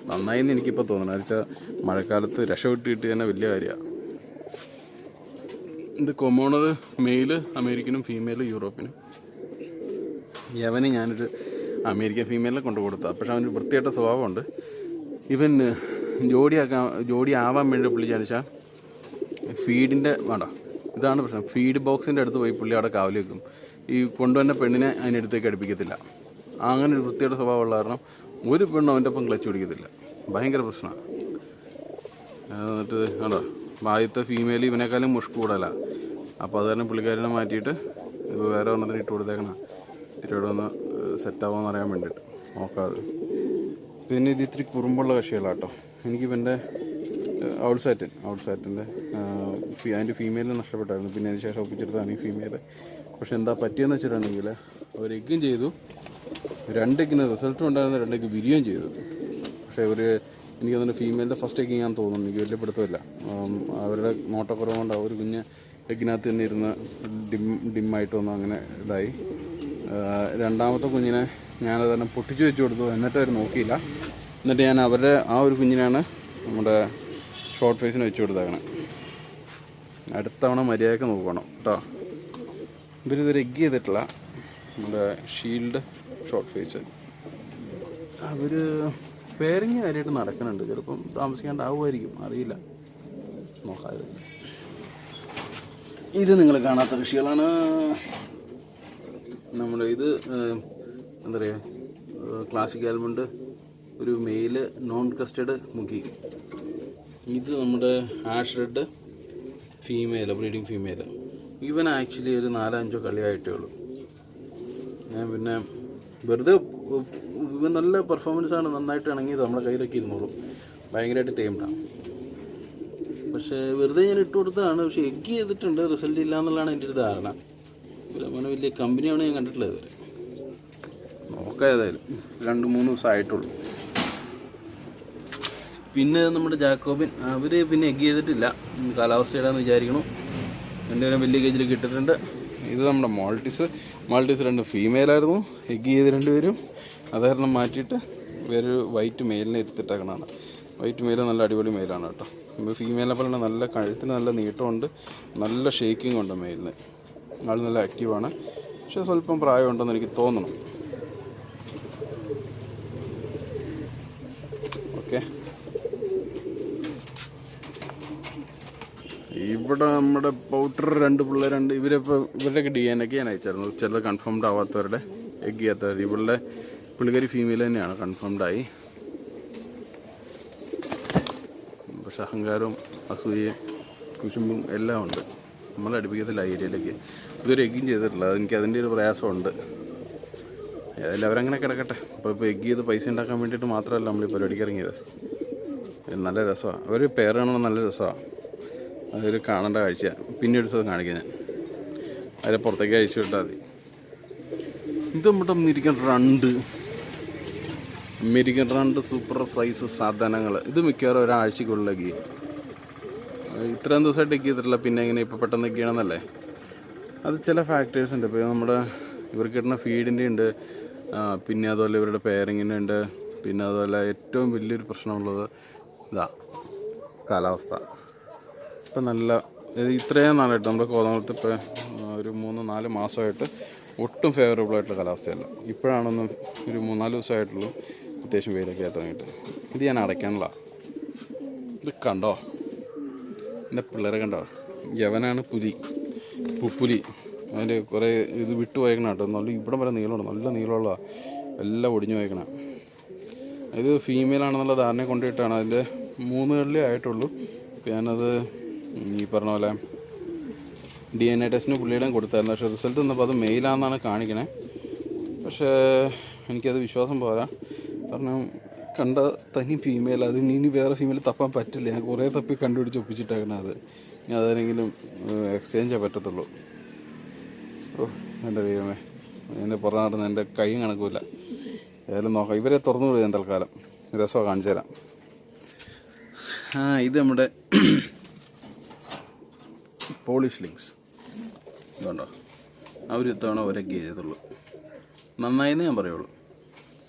നന്നായിന്ന് എനിക്കിപ്പോൾ തോന്നുന്നു. എന്നുവെച്ചാൽ മഴക്കാലത്ത് രക്ഷപ്പെട്ടിട്ട് തന്നെ വലിയ കാര്യമാണ്. ഇത് കൊമോണർ മെയില് അമേരിക്കനും ഫീമെയില് യൂറോപ്പിനും. യവന് ഞാനൊരു അമേരിക്കൻ ഫീമെയിലിനെ കൊണ്ടു കൊടുത്താൽ, പക്ഷെ അവന് വൃത്തിയായിട്ട സ്വഭാവമുണ്ട്. ഇവൻ ജോഡി ആവാൻ വേണ്ടി പുള്ളി വിചാരിച്ചാൽ ഫീഡിൻ്റെ വേണ്ട, ഇതാണ് പ്രശ്നം. ഫീഡ് ബോക്സിൻ്റെ അടുത്ത് പോയി പുള്ളി അവിടെ കാവൽ വെക്കും. ഈ കൊണ്ടുവന്ന പെണ്ണിനെ അതിനടുത്തേക്ക് അടുപ്പിക്കത്തില്ല. അങ്ങനെ ഒരു വൃത്തിയുടെ സ്വഭാവമുള്ള കാരണം ഒരു പെണ്ണും അവൻ്റെ ഒപ്പം ക്ലച്ച് പിടിക്കത്തില്ല. ഭയങ്കര പ്രശ്നമാണ്. എന്നിട്ട് ആണോ ആദ്യത്തെ ഫീമെയിൽ ഇവനേക്കാളും മുഷ്ക് കൂടുതലാണ്. അപ്പോൾ അത് കാരണം പുള്ളിക്കാരനെ മാറ്റിയിട്ട് ഇപ്പോൾ വേറെ ഒരെണ്ണത്തിന് ഇട്ട് കൊടുത്തേക്കണം. ഇവിടെ ഒന്ന് സെറ്റാവുമെന്ന് അറിയാൻ വേണ്ടിയിട്ട് നോക്കാതെ. പിന്നെ ഇത് ഇത്തിരി കുറുമ്പുള്ള കക്ഷികളാട്ടോ. എനിക്കിവൻ്റെ ഔട്ട്സാറ്റിൻ്റെ അതിൻ്റെ ഫീമെയിലിനെ നഷ്ടപ്പെട്ടായിരുന്നു. പിന്നെ അതിന് ശേഷം ഒപ്പിച്ചെടുത്താണ് ഈ ഫീമെയിൽ. പക്ഷെ എന്താ പറ്റിയെന്ന് വെച്ചിട്ടുണ്ടെങ്കിൽ അവർ എഗ്ഗും ചെയ്തു, 2 എഗ്ഗിന് റിസൾട്ടും ഉണ്ടായിരുന്ന, 2 എഗ്ഗ് വിരിയുകയും ചെയ്തു. പക്ഷേ എനിക്ക് തോന്നുന്നു ഫീമെയിലിൻ്റെ ഫസ്റ്റ് എഗ്ഗ് ഞാൻ തോന്നുന്നു, എനിക്ക് വലിയ പിടുത്തമില്ല. അവരുടെ നോട്ടക്കുറവ് കൊണ്ട് ഒരു കുഞ്ഞ് എഗ്ഗിനകത്ത് തന്നെ ഇരുന്ന് ഡിമ്മായിട്ട് വന്നു, അങ്ങനെ ഇതായി. രണ്ടാമത്തെ കുഞ്ഞിനെ ഞാനത് തന്നെ പൊട്ടിച്ച് വെച്ച് കൊടുത്തു. എന്നിട്ട് അവർ നോക്കിയില്ല. എന്നിട്ട് ഞാൻ അവരുടെ ആ ഒരു കുഞ്ഞിനാണ് നമ്മുടെ ഷോർട്ട് ഫേസിന് വെച്ച് കൊടുത്തേക്കണം. അടുത്ത തവണ മര്യാദയ്ക്ക് നോക്കണം കേട്ടോ. ഇവരിതൊരു എഗ്ഗ് ചെയ്തിട്ടില്ല. നമ്മുടെ ഷീൽഡ് ഷോർട്ട് ഫേസ് അവർ പെയറിങ് കാര്യമായിട്ട് നടക്കുന്നുണ്ട്. ചിലപ്പം താമസിക്കാണ്ടാവുമായിരിക്കും, അറിയില്ല, നോക്കാതെ. ഇത് നിങ്ങൾ കാണാത്ത കൃഷികളാണ്. നമ്മുടെ ഇത് എന്താ പറയുക, ക്ലാസിക് ആൽമണ്ട്, ഒരു മെയില് നോൺ കസ്റ്റഡ് മുഖി. ഇത് നമ്മുടെ ash red female, breeding female. ഇവൻ ആക്ച്വലി ഒരു 4-5 കളിയായിട്ടേ ഉള്ളൂ. ഞാൻ പിന്നെ വെറുതെ ഇവൻ നല്ല പെർഫോമൻസാണ്, നന്നായിട്ട് ഇണങ്ങിയത്, നമ്മളെ കയ്യിലൊക്കെ ഇരുന്നോളും. ഭയങ്കരമായിട്ട് ടൈംഡാണ്. പക്ഷേ വെറുതെ ഞാൻ ഇട്ട് കൊടുത്തതാണ്. പക്ഷേ എഗ്ഗ് ചെയ്തിട്ടുണ്ട്, റിസൾട്ട് ഇല്ല എന്നുള്ളതാണ് എൻ്റെ ഒരു ധാരണ. അങ്ങനെ വലിയ കമ്പനിയാണ് ഞാൻ കണ്ടിട്ടുള്ളത് ഇതുവരെ. നോക്കാം, ഏതായാലും 2-3 ദിവസമായിട്ടുള്ളൂ. പിന്നെ നമ്മുടെ ജാക്കോബിൻ, അവർ പിന്നെ എഗ്ഗ് ചെയ്തിട്ടില്ല. കാലാവസ്ഥയിടാന്ന് വിചാരിക്കണം. രണ്ടുപേരും വലിയ കേജിൽ കിട്ടിയിട്ടുണ്ട്. ഇത് നമ്മുടെ മാൾട്ടീസ് 2 ഫീമെയിലായിരുന്നു. എഗ്ഗ് ചെയ്ത് 2 പേരും അത് കാരണം മാറ്റിയിട്ട് വേറൊരു വൈറ്റ് മെയിലിനെ എടുത്തിട്ടേക്കണതാണ്. വൈറ്റ് മെയിൽ നല്ല അടിപൊളി മെയിലാണ് കേട്ടോ. ഫീമെയിലിനെ പോലെ തന്നെ നല്ല കഴുത്തിന് നല്ല നീട്ടമുണ്ട്, നല്ല ഷേക്കിംഗ് ഉണ്ട് മെയിലിന്. ആൾ നല്ല ആക്റ്റീവാണ്, പക്ഷേ സ്വല്പം പ്രായമുണ്ടെന്ന് എനിക്ക് തോന്നണം. ഓക്കെ, ഇവിടെ നമ്മുടെ പൗട്ടർ 2 പിള്ളേരുണ്ട്. ഇവരുടെയൊക്കെ DNA ഞാൻ അയച്ചായിരുന്നു. ചിലത് കൺഫേംഡ് ആവാത്തവരുടെ, എഗ് ചെയ്യാത്തവർ. ഇവളുടെ പുള്ളിക്കാരി ഫീമെയിൽ തന്നെയാണ്, കൺഫേംഡായി. പക്ഷെ അഹങ്കാരവും അസൂയയും കുശുമ്പും എല്ലാം ഉണ്ട്. നമ്മൾ അടുപ്പിക്കത്തില്ല ഏരിയയിലേക്ക്. ഇതൊരു എഗ്ഗും ചെയ്തിട്ടില്ല, അതെനിക്ക് അതിൻ്റെ ഒരു പ്രയാസമുണ്ട്. ഏതായാലും അവരങ്ങനെ കിടക്കട്ടെ. ഇപ്പോൾ എഗ്ഗ് ചെയ്ത് പൈസ ഉണ്ടാക്കാൻ വേണ്ടിയിട്ട് മാത്രമല്ല നമ്മൾ ഈ പരിപാടിക്ക് ഇറങ്ങിയത്. നല്ല രസമാണ്, അവർ പെയർ കാണുമ്പോൾ നല്ല രസമാണ്. അതൊരു കാണേണ്ട കാഴ്ച. പിന്നെ ഒരു ദിവസം കാണിക്കാം ഞാൻ. അതിനെ പുറത്തേക്ക് അയച്ചു വിട്ടാൽ മതി. ഇത് നമ്മുടെ അമേരിക്കൻ റണ്ട് സൂപ്പർ സൈസ് സാധനങ്ങൾ. ഇത് മിക്കവാറും ഒരാഴ്ചക്കുള്ളിലേക്ക്. ഇത്രയും ദിവസമായിട്ട് എഗ് ചെയ്തിട്ടില്ല, പിന്നെ എങ്ങനെ ഇപ്പോൾ പെട്ടെന്ന് എഗ് ചെയ്യണമെന്നല്ലേ? അത് ചില ഫാക്ടേഴ്സ് ഉണ്ട്. ഇപ്പോൾ നമ്മുടെ ഇവർക്ക് കിട്ടുന്ന ഫീഡിൻ്റെ ഉണ്ട്, പിന്നെ അതുപോലെ ഇവരുടെ പെയറിങ്ങിൻ്റെ ഉണ്ട്. പിന്നെ അതുപോലെ ഏറ്റവും വലിയൊരു പ്രശ്നമുള്ളത് കാലാവസ്ഥ. ഇപ്പം നല്ല ഇത്രയും നാളായിട്ട് നമ്മുടെ കോതമംഗലത്ത് ഇപ്പോൾ ഒരു 3-4 മാസമായിട്ട് ഒട്ടും ഫേവറബിളായിട്ടുള്ള കാലാവസ്ഥയല്ല. ഇപ്പോഴാണൊന്ന് ഒരു 3-4 ദിവസമായിട്ടുള്ളൂ അത്യാവശ്യം വെയിലൊക്കെ ആയി തുടങ്ങിയിട്ട്. ഇത് ഞാൻ അടയ്ക്കാനുള്ള. ഇത് കണ്ടോ, എൻ്റെ പിള്ളേരെ കണ്ടോ? യവനാണ് പുപ്പുലി. അതിൻ്റെ കുറേ ഇത് വിട്ടു പോയേക്കണം കേട്ടോ. നല്ല ഇവിടം വരെ നീളമുണ്ട്, നല്ല നീളമുള്ള എല്ലാം ഒടിഞ്ഞു പോയേക്കണം. ഇത് ഫീമെയിലാണെന്നുള്ള ധാരണ കൊണ്ടിട്ടാണ്. അതിൻ്റെ 3 കള്ളിയേ ആയിട്ടുള്ളൂ. ഞാനത് ഈ പറഞ്ഞ പോലെ DNA ടെസ്റ്റിന് പുള്ളിയുടെയും കൊടുത്തായിരുന്നു. പക്ഷേ റിസൾട്ട് വന്നപ്പോൾ അത് മെയിലാണെന്നാണ് കാണിക്കണേ. പക്ഷേ എനിക്കത് വിശ്വാസം പോരാ. കാരണം കണ്ട തനി ഫീമെയിൽ, അത് ഇനി വേറെ ഫീമെയിൽ തപ്പാൻ പറ്റില്ല. ഞാൻ കുറേ തപ്പി കണ്ടുപിടിച്ച് ഒപ്പിച്ചിട്ടേക്കണം. അത് ഇനി അതെങ്കിലും എക്സ്ചേഞ്ചേ പറ്റത്തുള്ളൂ. എൻ്റെ ദൈവമേ, എൻ്റെ പുറം നടന്ന് എൻ്റെ കൈയും കണക്കില്ല. ഏതായാലും നോക്കാം. ഇവരെ തുറന്നു വിടുക തൽക്കാലം. രസമാണ്, കാണിച്ചു തരാം. ഇത് നമ്മുടെ പോളിഷ് ലിങ്സ്. ഇതുണ്ടോ, അവർ ഇത്തവണ ഒരെഗ് ചെയ്തതുള്ളൂ. നന്നായെന്ന് ഞാൻ പറയുള്ളൂ.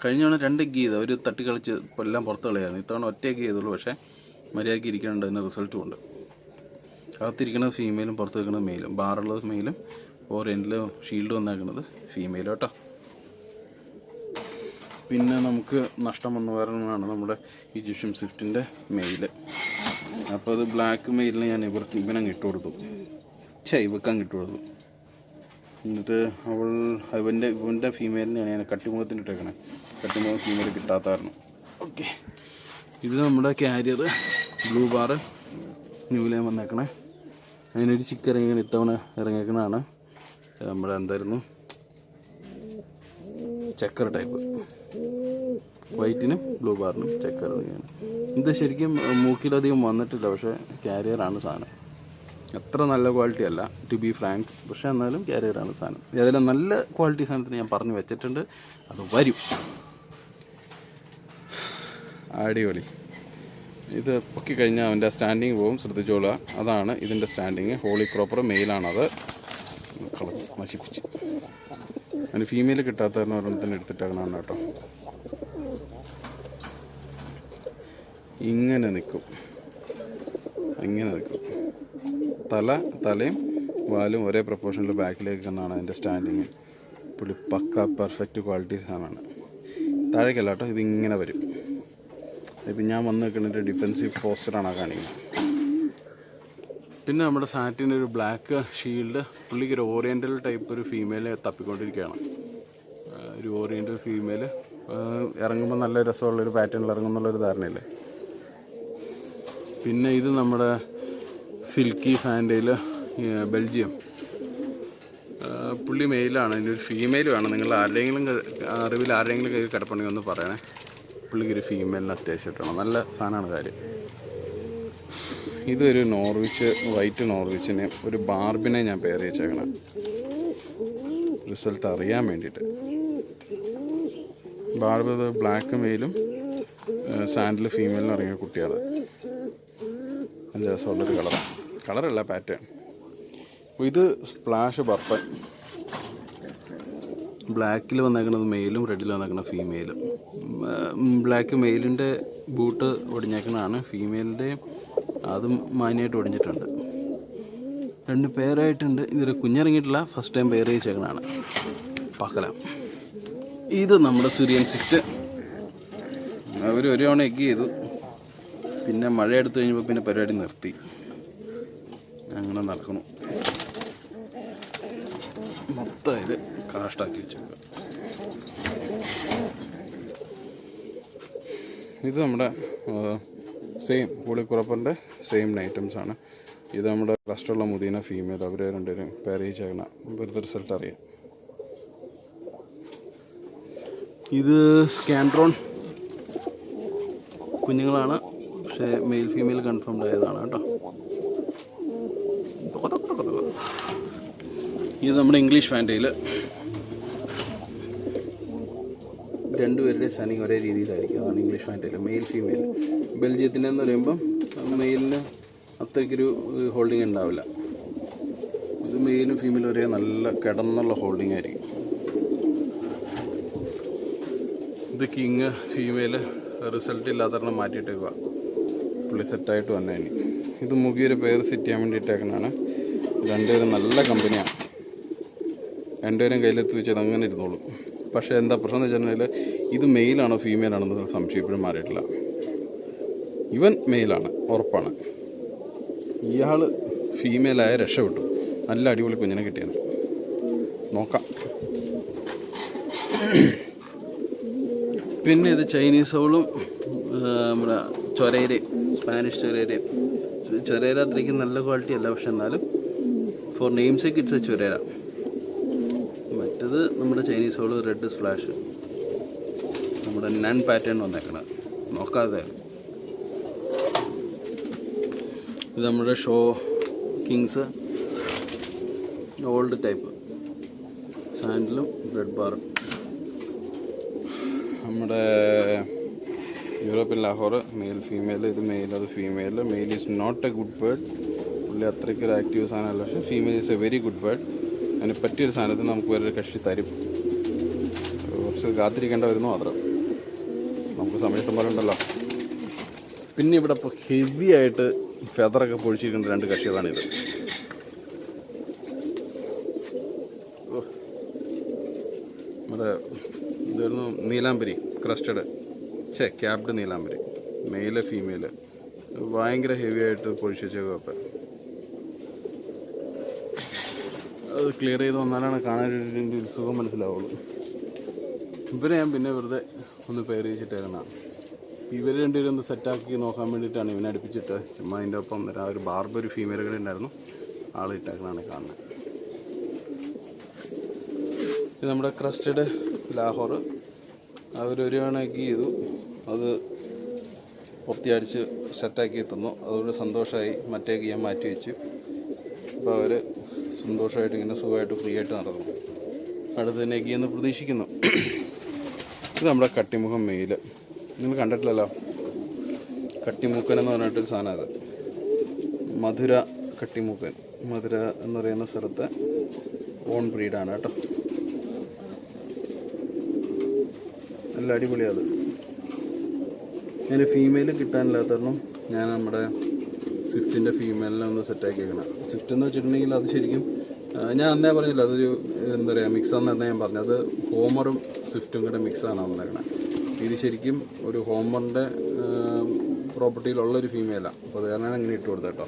കഴിഞ്ഞ തവണ 2 എഗ് ചെയ്ത് അവർ തട്ടിക്കളിച്ച് എല്ലാം പുറത്ത് കളയായിരുന്നു. ഇത്തവണ ഒറ്റ എഗ് ചെയ്തുള്ളൂ. പക്ഷേ മര്യാദയ്ക്ക് ഇരിക്കുന്നുണ്ട്, അതിന് റിസൾട്ടും ഉണ്ട്. അകത്തിരിക്കുന്നത് ഫീമെയിലും പുറത്ത് നിൽക്കുന്നത് മെയിലും. ബാറുള്ളത് മെയിലും ഓറിയൻറ്റിൽ ഷീൽഡ് വന്നേക്കുന്നത് ഫീമെയിലും കേട്ടോ. പിന്നെ നമുക്ക് നഷ്ടം വന്ന വേറൊന്നാണ് നമ്മുടെ ഈജിപ്ഷ്യൻ സ്വിഫ്റ്റിൻ്റെ മെയില്. അപ്പോൾ അത് ബ്ലാക്ക് മെയിലിന് ഞാൻ ഇവനങ്ങ് ഇട്ട് കൊടുത്തു. ഇവക്കങ്ങ് ഇട്ട് കൊടുത്തു. എന്നിട്ട് ഇവൻ്റെ ഫീമെയിലിനെയാണ് ഞാൻ കട്ടിമുഖത്തിന് ഇട്ടേക്കണേ. കട്ടിമുഖം ഫീമെയിൽ കിട്ടാത്തായിരുന്നു. ഓക്കെ, ഇത് നമ്മുടെ ക്യാരിയർ ബ്ലൂ ബാറ് ന്യൂലയം വന്നേക്കണേ. അതിനൊരു ചിക്ക് ഇറങ്ങിയാണ് ഇത്തവണ ഇറങ്ങിയേക്കണതാണ്. നമ്മുടെ എന്തായിരുന്നു ചെക്കർ ടൈപ്പ്, വൈറ്റിനും ബ്ലൂ ബാറിനും ചെക്കർ ഇറങ്ങിയാണ്. ഇത് ശരിക്കും മൂക്കിലധികം വന്നിട്ടില്ല, പക്ഷേ ക്യാരിയറാണ് സാധനം. അത്ര നല്ല ക്വാളിറ്റി അല്ല, ടു ബി ഫ്രാങ്ക്. പക്ഷേ എന്നാലും ക്യാരിയറാണ് സാധനം. ഏതെങ്കിലും നല്ല ക്വാളിറ്റി സാധനത്തിന് ഞാൻ പറഞ്ഞു വെച്ചിട്ടുണ്ട്, അത് വരും. അടിപൊളി. ഇത് പൊക്കി കഴിഞ്ഞാൽ അവൻ്റെ സ്റ്റാൻഡിങ് പോകും, ശ്രദ്ധിച്ചോളുക. അതാണ് ഇതിൻ്റെ സ്റ്റാൻഡിങ്. Holy cropper മെയിലാണത്. നശിപ്പിച്ച് അതിന് ഫീമെയിൽ കിട്ടാത്തവരെ ഒരെണ്ണത്തിന് എടുത്തിട്ടാണ് കേട്ടോ. ഇങ്ങനെ നിൽക്കും. തലയും വാലും ഒരേ പ്രപ്പോർഷനിൽ ബാക്കിലേക്ക് എന്നാണ് അതിൻ്റെ സ്റ്റാൻഡിങ്. പുള്ളി പക്ക പെർഫെക്റ്റ് ക്വാളിറ്റി സാധനമാണ്. താഴേക്കല്ല കേട്ടോ, ഇതിങ്ങനെ വരും. ഇപ്പം ഞാൻ വന്ന് നിൽക്കുന്നതിൻ്റെ ഡിഫെൻസീവ് പോസ്റ്ററാണ് കാണിക്കുന്നത്. പിന്നെ നമ്മുടെ സാറ്റിൻ്റെ ഒരു ബ്ലാക്ക് ഷീൽഡ്. പുള്ളിക്ക് ഒരു ഓറിയൻ്റൽ ടൈപ്പ് ഒരു ഫീമെയിൽ തപ്പിക്കൊണ്ടിരിക്കുകയാണ്. ഒരു ഓറിയൻ്റൽ ഫീമെയിൽ ഇറങ്ങുമ്പോൾ നല്ല രസമുള്ളൊരു പാറ്റേണിൽ ഇറങ്ങുന്നുള്ളൊരു ധാരണയില്ലേ. പിന്നെ ഇത് നമ്മുടെ സിൽക്കി ഫാൻഡയിൽ ബെൽജിയം. പുള്ളി മെയിലാണ്. ഇതിൻ്റെ ഒരു ഫീമെയിൽ വേണം. നിങ്ങൾ അറിവിൽ ആരുടെയെങ്കിലും കയ്യിൽ കിടപ്പുണ്ടെങ്കിൽ ഒന്ന് പറയണേ. പുള്ളിക്കൊരു ഫീമെയിലിന് അത്യാവശ്യം കിട്ടണം. നല്ല സാധനമാണ് കാര്യം. ഇതൊരു വൈറ്റ് നോർവിച്ചിനെ ഒരു ബാർബിനെ ഞാൻ പേര് വെച്ചേക്കണം, റിസൾട്ട് അറിയാൻ വേണ്ടിയിട്ട്. ബാർബ് ബ്ലാക്ക് മെയിലും സാൻഡിൽ ഫീമെയിലിനും ഇറങ്ങിയ കുട്ടിയാണ്. നല്ല രസമുള്ളൊരു കളറല്ല പാറ്റേൺ. ഇത് സ്പ്ലാഷ് ബർപ്പൻ. ബ്ലാക്കിൽ വന്നേക്കുന്നത് മെയിലും റെഡിൽ വന്നേക്കുന്നത് ഫീമെയിലും. Black മെയിലിൻ്റെ boot ഒടിഞ്ഞേക്കണതാണ്. ഫീമെയിലിൻ്റെ അതും മാന്യമായിട്ട് ഒടിഞ്ഞിട്ടുണ്ട്. 2 പേരായിട്ടുണ്ട്. ഇതൊരു കുഞ്ഞിറങ്ങിയിട്ടില്ല, ഫസ്റ്റ് ടൈം പെയർ ചെയ്തേക്കണതാണ്. പക്കല. ഇത് നമ്മുടെ സിറിയൻ സിക്റ്റ്. അവർ ഒരു തവണ എഗ് ചെയ്തു, പിന്നെ മഴ എടുത്തു കഴിഞ്ഞപ്പോൾ പിന്നെ പരിപാടി നിർത്തി. അങ്ങനെ നടക്കണം. മൊത്തം ഇത് കാഷ്ടാക്കി വെച്ചേക്കുക. ഇത് നമ്മുടെ സെയിം പുളിക്കുറപ്പൻ്റെ സെയിം ഐറ്റംസാണ്. ഇത് നമ്മുടെ റെസ്റ്റുള്ള മുദീന ഫീമെയിൽ. അവർ 2 പേരും പെയർ ചെയ്തേക്കണ. വെറുതെ റിസൾട്ട് അറിയാം. ഇത് സ്കാൻഡ്രോൺ കുഞ്ഞുങ്ങളാണ്, പക്ഷേ മെയിൽ ഫീമെയിൽ കൺഫേംഡ് ആയതാണ് കേട്ടോ. ഇത് നമ്മുടെ ഇംഗ്ലീഷ് ഫാൻറ്റയിൽ 2 പേരുടെ സനിങ് ഒരേ രീതിയിലായിരിക്കും. അതാണ് ഇംഗ്ലീഷ് ഫാൻറ്റയിൽ. Male female. ബെൽജിയത്തിൻ്റെ എന്ന് പറയുമ്പം മെയിലിന് അത്രയ്ക്കൊരു ഹോൾഡിങ് ഉണ്ടാവില്ല. ഇത് മെയിലും ഫീമെയിലും ഒരേ നല്ല കിടന്നുള്ള ഹോൾഡിങ് ആയിരിക്കും. ഇത് കിങ് ഫീമെയിൽ റിസൾട്ട് ഇല്ലാത്തവരണം മാറ്റിയിട്ടേക്കുക. പുള്ളി സെറ്റായിട്ട് വന്നേനി. ഇത് മുഖിയൊരു പേര് സെറ്റ് ചെയ്യാൻ വേണ്ടിയിട്ടേക്കണാണ്. 2 പേരും നല്ല കമ്പനിയാണ്. 2 പേരും കയ്യിലെത്തി വെച്ചത് അങ്ങനെ ഇരുന്നോളൂ. പക്ഷേ എന്താ പ്രശ്നം എന്ന് വെച്ചിട്ടുണ്ടെങ്കിൽ ഇത് മെയിലാണോ ഫീമെയിലാണെന്ന് സംശയം ഇപ്പോഴും മാറിയിട്ടില്ല. ഇവൻ മെയിലാണ്, ഉറപ്പാണ്. ഇയാൾ ഫീമെയിലായ രക്ഷപ്പെട്ടു. നല്ല അടിപൊളി കുഞ്ഞിനെ കിട്ടിയത്. നോക്കാം. പിന്നെ ഇത് ചൈനീസ് സോളും നമ്മുടെ ചൊരേരയും സ്പാനിഷ് ചൊരേരയും. ചൊരേര അത്രയ്ക്ക് നല്ല ക്വാളിറ്റി അല്ല, പക്ഷെ എന്നാലും ഫോർ നെയിംസേക്ക് ഇറ്റ്സ് എ ചൊരേര. മറ്റത് നമ്മുടെ ചൈനീസ് സോള് റെഡ് സ്പ്ലാഷ്, നമ്മുടെ നൺ പാറ്റേൺ വന്നേക്കണം. നോക്കാതെ. ഇത് നമ്മുടെ ഷോ കിങ്സ് ഓൾഡ് ടൈപ്പ് സാൻഡിലും റെഡ് ബാറും. നമ്മുടെ യൂറോപ്യൻ ലാഹോർ മെയിൽ ഫീമെയിൽ. ഇത് മെയിൽ, അത് female. Male is not a good bird. പുള്ളി അത്രയ്ക്കൊരു ആക്റ്റീവ് സാധനമല്ല, പക്ഷേ female is a very good bird. അതിന് പറ്റിയൊരു സാധനത്തിന് നമുക്ക് വേറൊരു കക്ഷി തരും. കുറച്ച് കാത്തിരിക്കേണ്ട വരുന്നു മാത്രം. നമുക്ക് സമയത്ത് പോലെ ഉണ്ടല്ലോ. പിന്നെ ഇവിടെ ഇപ്പോൾ ഹെവി ആയിട്ട് ഫെദറൊക്കെ പൊഴിച്ചിരിക്കുന്ന 2 കക്ഷികളാണിത്. നമ്മുടെ ഇതായിരുന്നു നീലാംബരി ക്രസ്റ്റഡ്, ക്യാപ്ഡ് നീലാംബരി. മെയില് ഫീമെയില് ഭയങ്കര ഹെവി ആയിട്ട് പൊഴിച്ച് വെച്ചേക്കും. അത് ക്ലിയർ ചെയ്ത് വന്നാലാണ് കാണാനൊരു സുഖം മനസ്സിലാവുള്ളൂ. ഇവരെ ഞാൻ പിന്നെ വെറുതെ ഒന്ന് പെയർ ചെയ്തിട്ടേക്കണം. ഇവർ 2 പേരും ഒന്ന് സെറ്റാക്കി നോക്കാൻ വേണ്ടിയിട്ടാണ് ഇവനെ അടുപ്പിച്ചിട്ട്. ചുമ്മാ അതിൻ്റെ ഒപ്പം ആ ഒരു ബാർബർ ഒരു ഫീമെയിൽ കൂടെ ഉണ്ടായിരുന്നു, ആളിട്ടേക്കണാണ് കാണുന്നത്. ഇത് നമ്മുടെ ക്രസ്റ്റഡ് ലാഹോർ. അവരൊരു കണക്ക് ചെയ്തു, അത് പൊത്തിയടിച്ച് സെറ്റാക്കി തന്നു. അതുകൊണ്ട് സന്തോഷമായി. മറ്റേക്ക് ഞാൻ മാറ്റി വെച്ചു. അപ്പോൾ അവർ സന്തോഷമായിട്ട് ഇങ്ങനെ സുഖമായിട്ട് ഫ്രീ ആയിട്ട് നടന്നു. അടുത്തതിനേക്ക് എന്ന് പ്രതീക്ഷിക്കുന്നു. ഇത് നമ്മുടെ കട്ടിമുഖം മെയിൽ. നിങ്ങൾ കണ്ടിട്ടില്ലല്ലോ. കട്ടിമൂക്കൻ എന്ന് പറഞ്ഞിട്ടൊരു സാധനം. അത് മധുര കട്ടിമൂക്കൻ. മധുര എന്ന് പറയുന്ന സ്ഥലത്തെ ഓൺ ബ്രീഡാണ് കേട്ടോ. നല്ല അടിപൊളിയാണ്. ഞാൻ ഫീമെയിൽ കിട്ടാനില്ലാത്തരണം ഞാൻ നമ്മുടെ സ്വിഫ്റ്റിൻ്റെ ഫീമെയിലിനെ ഒന്ന് സെറ്റാക്കി വെക്കണം. സ്വിഫ്റ്റ് എന്ന് വെച്ചിട്ടുണ്ടെങ്കിൽ അത് ശരിക്കും ഞാൻ അന്നേ പറഞ്ഞില്ല, അതൊരു എന്താ പറയുക മിക്സാന്ന് തന്നെ ഞാൻ പറഞ്ഞത്. ഹോമറും സ്വിഫ്റ്റും കൂടെ മിക്സാണ് വന്നേക്കണേ. ഇത് ശരിക്കും ഒരു ഹോമറിൻ്റെ പ്രോപ്പർട്ടിയിലുള്ളൊരു ഫീമെയിലാണ്. അപ്പോൾ അത് കാരണം അങ്ങനെ ഇട്ട് കൊടുത്തത് കേട്ടോ.